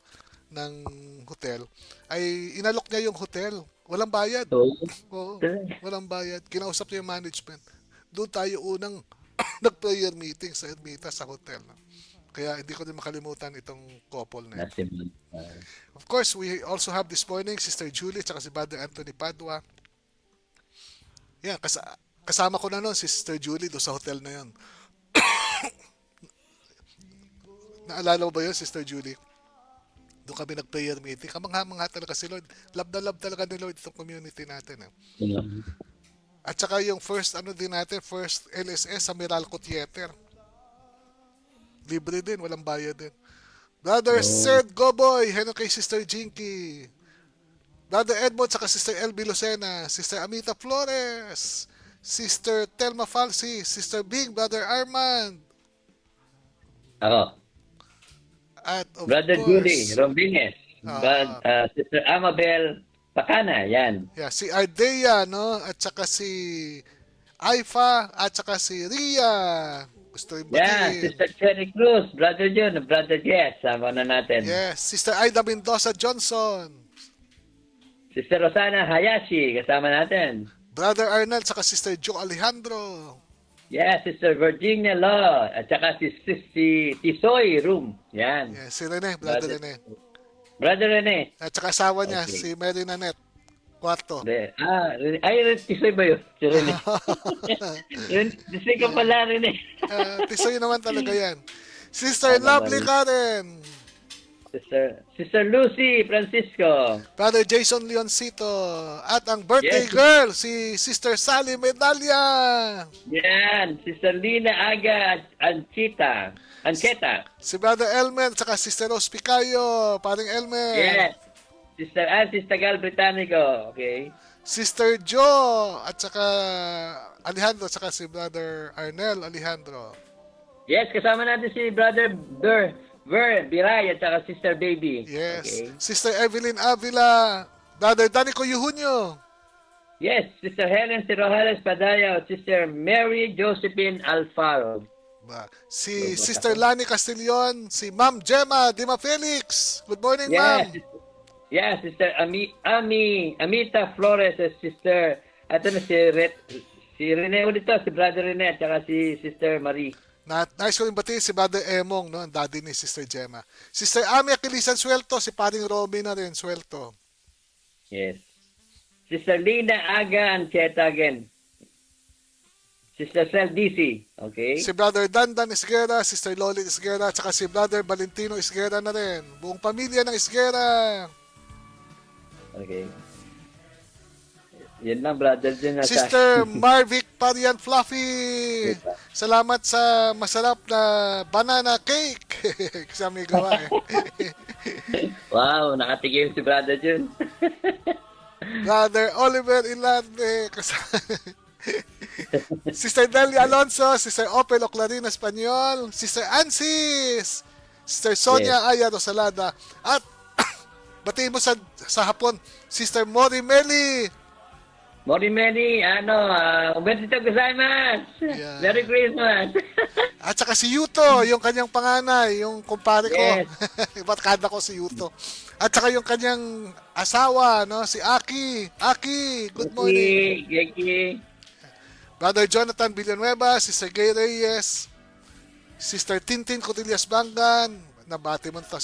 ng hotel, ay inalok niya yung hotel. Walang bayad. Oo, walang bayad. Kinausap niya yung management. Doon tayo unang nag-prayer meeting sa Ermita sa hotel. No? Kaya hindi ko din makalimutan itong couple na ito. Of course, we also have this morning Sister Julie at si Brother Anthony Padua. Yan, kasama ko na noon si Sister Julie doon sa hotel na yun. Naalala mo ba yun, Sister Julie? Doon kami nag-prayer meeting. Kamangha-mangha talaga si Lord. Love na love talaga ni Lord itong community natin. At saka yung first first LSS sa Meralco Theater. Libre din, walang bayad din. Brother Sir Goboy, hello kay Sister Jinky. Brother Edmond, saka Sister LB Lucena, Sister Amita Flores, Sister Telma Falsi, Sister Bing, Brother Armand. Ako. At of Brother course, Julie Rombines. Sister Amabel Pacana, yan. Yeah, si Ardea, no? At saka si Aifa, at saka si Ria. Gusto yung Yeah, Sister Cherry Cruz, Brother John, Brother Jess, sama na natin. Yes, Sister Aida Mendoza Johnson. Sister Rosana Hayashi, kasama natin. Brother Arnold, saka Sister Joe Alejandro. Yeah, Sister Virginia Law, at saka si Tisoy Room. Yan. Yes, si Rene, Brother Rene. Brother Rene. At saka asawa niya, Okay. si Mary Nanette. Kwarto. Rene. Ay, Tisoy ba yun? Si Rene. Yun, Tisoy ka pala, Rene. Tisoy naman talaga yan. Sister Lovely Karen. Sister Lucy Francisco. Brother Jason Leoncito. At ang birthday Yes. girl, si Sister Sally Medalla. Yan, Sister Lina Aga Ancheta. Si Brother Elmer, at saka Sister Rose Picayo. Paring Elmer. Yes. Sister Tagal Britannico. Okay. Sister Joe, at saka Alejandro, at saka si Brother Arnel Alejandro. Yes, kasama natin si Brother Ver Biray at saka Sister Baby. Yes. Okay. Sister Evelyn Avila. Brother Danico Yuhunyo. Yes, Sister Helen Rojales Padaya at Sister Mary Josephine Alfaro. Si Sister Lani Castillon. Si Ma'am Gemma Dima Felix. Good morning, ma'am. Yes, Sister Amita Flores at Sister si Rene ulit to, si Brother Rene at saka si Sister Marie. Nice ko rin batiin si Brother Emong, no? Ang daddy ni Sister Gemma. Sister Ami Aquilisan Suelto. Si paring Robin na rin, Suelto. Yes. Sister Lina Aga Ancheta again. Sister Sel DC. Okay. Si Brother Dandan Isguera, Sister Loli Isguera, at saka si Brother Valentino Isguera na rin. Buong pamilya ng Isguera. Okay. Yan lang, brother. Dyan na Sister Marvic Parian Fluffy. Salamat sa masarap na banana cake. Kasi may gawa eh. Wow, nakatikim si brother Jun. Brother Oliver Ilande. Sister Delia Alonso. Sister Opel Oclarina Espanyol. Sister Ansis. Sister Sonia Aya Rosalada. At batiin mo sa hapon, Sister Mori Meli. Morimeni, Omerito gozaimasu. Yeah. Merry Christmas. At saka si Yuto, yung kanyang panganay, yung kumpare ko. Yes. Batkada ko si Yuto. At saka yung kanyang asawa, no, si Aki. Aki, good morning. Yeki. Brother Jonathan Villanueva, Sister Gay Reyes, Sister Tintin Cotillas Bangan, nabati mo to.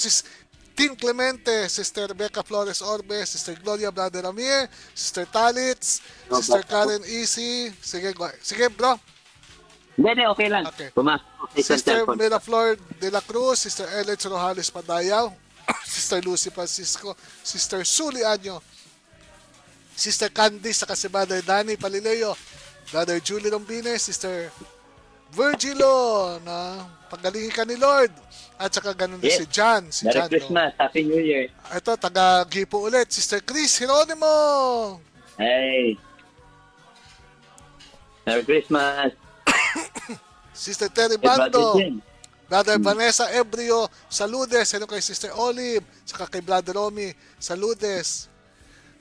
Tin Clemente, Sister Rebecca Flores Orbe, Sister Gloria Brother Amir, Sister Talitz, Sister Karen Easy. Sige bro. Hindi, okay lang. Okay. Pumasok. Sister Miraflor de la Cruz, Sister Elech Rojales Padayaw, Sister Lucy Francisco, Sister Suli Anyo, Sister Candice, saka si Brother Danny Palileo, Brother Julie Lombines, Sister Virgilo, na paggalingin ka ni Lord. At saka ganun din si John. Merry Christmas. Happy New Year. Ito, taga-Gipo ulit. Sister Chris Hieronimo. Hey. Merry Christmas. Sister Terry Brother Bando. Jim. Brother Vanessa Ebrio Saludes. Hello kay Sister Olive. Saka kay Brother Romy Saludes.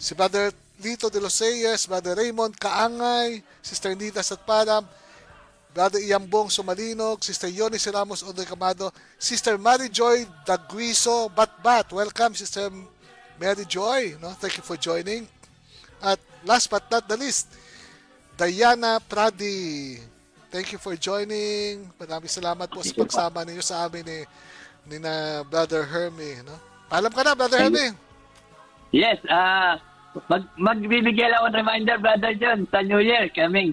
Si Brother Lito de los Reyes. Brother Raymond Kaangay. Sister Nita Satparam. Brother Iyambong Sumalinog, Sister Yonis Ramos Odoy Camado, Sister Mary Joy Daguiso Batbat. Welcome, Sister Mary Joy. No? Thank you for joining. At last but not the least, Diana Pradi. Thank you for joining. Maraming salamat po sa pagsama ninyo sa amin ni na Brother Hermie. No? Paalam ka na, Brother Hermie. Yes, magbibigay lang ako reminder, Brother John, sa New Year coming.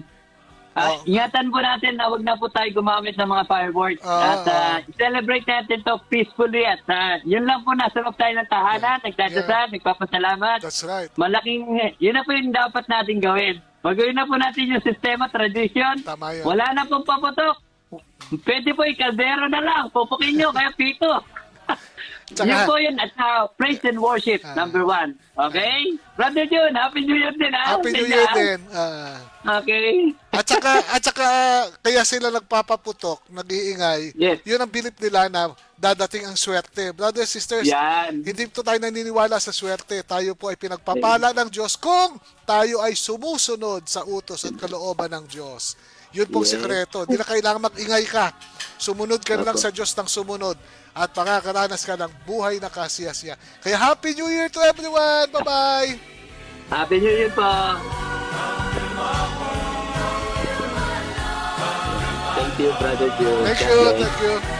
Ingatan po natin na wag na po tayo gumamit ng mga fireworks at celebrate natin to peacefully at yun lang po, nasa loob tayo ng tahanan, nagdadasal, nagpapasalamat. That's right. Malaking, yun na po yung dapat natin gawin. Pagawin na po natin yung sistema, tradition, Tama yan. wala na pong paputok. Pwede po ikaldero na lang, pupukin nyo, kaya pito. Tsaka- Yun po yun at praise and worship, number 1. Okay? Brother Jun, Happy New Year din. Happy New Year din. Okay. At saka kaya sila nagpapaputok, nag-iingay. Yes. Yun ang bilip nila na dadating ang swerte. Brothers, sisters, Yan. hindi po tayo naniniwala sa swerte. Tayo po ay pinagpapala ng Diyos kung tayo ay sumusunod sa utos at kalooban ng Diyos. Yun pong sikreto. Hindi na kailangan mag-ingay ka. Sumunod ka na lang sa Diyos ng sumunod at makakaranas ka ng buhay na kasiyasya. Kaya Happy New Year to everyone! Bye-bye! Happy New Year po. Thank you, Brother Jun. Thank you, thank you.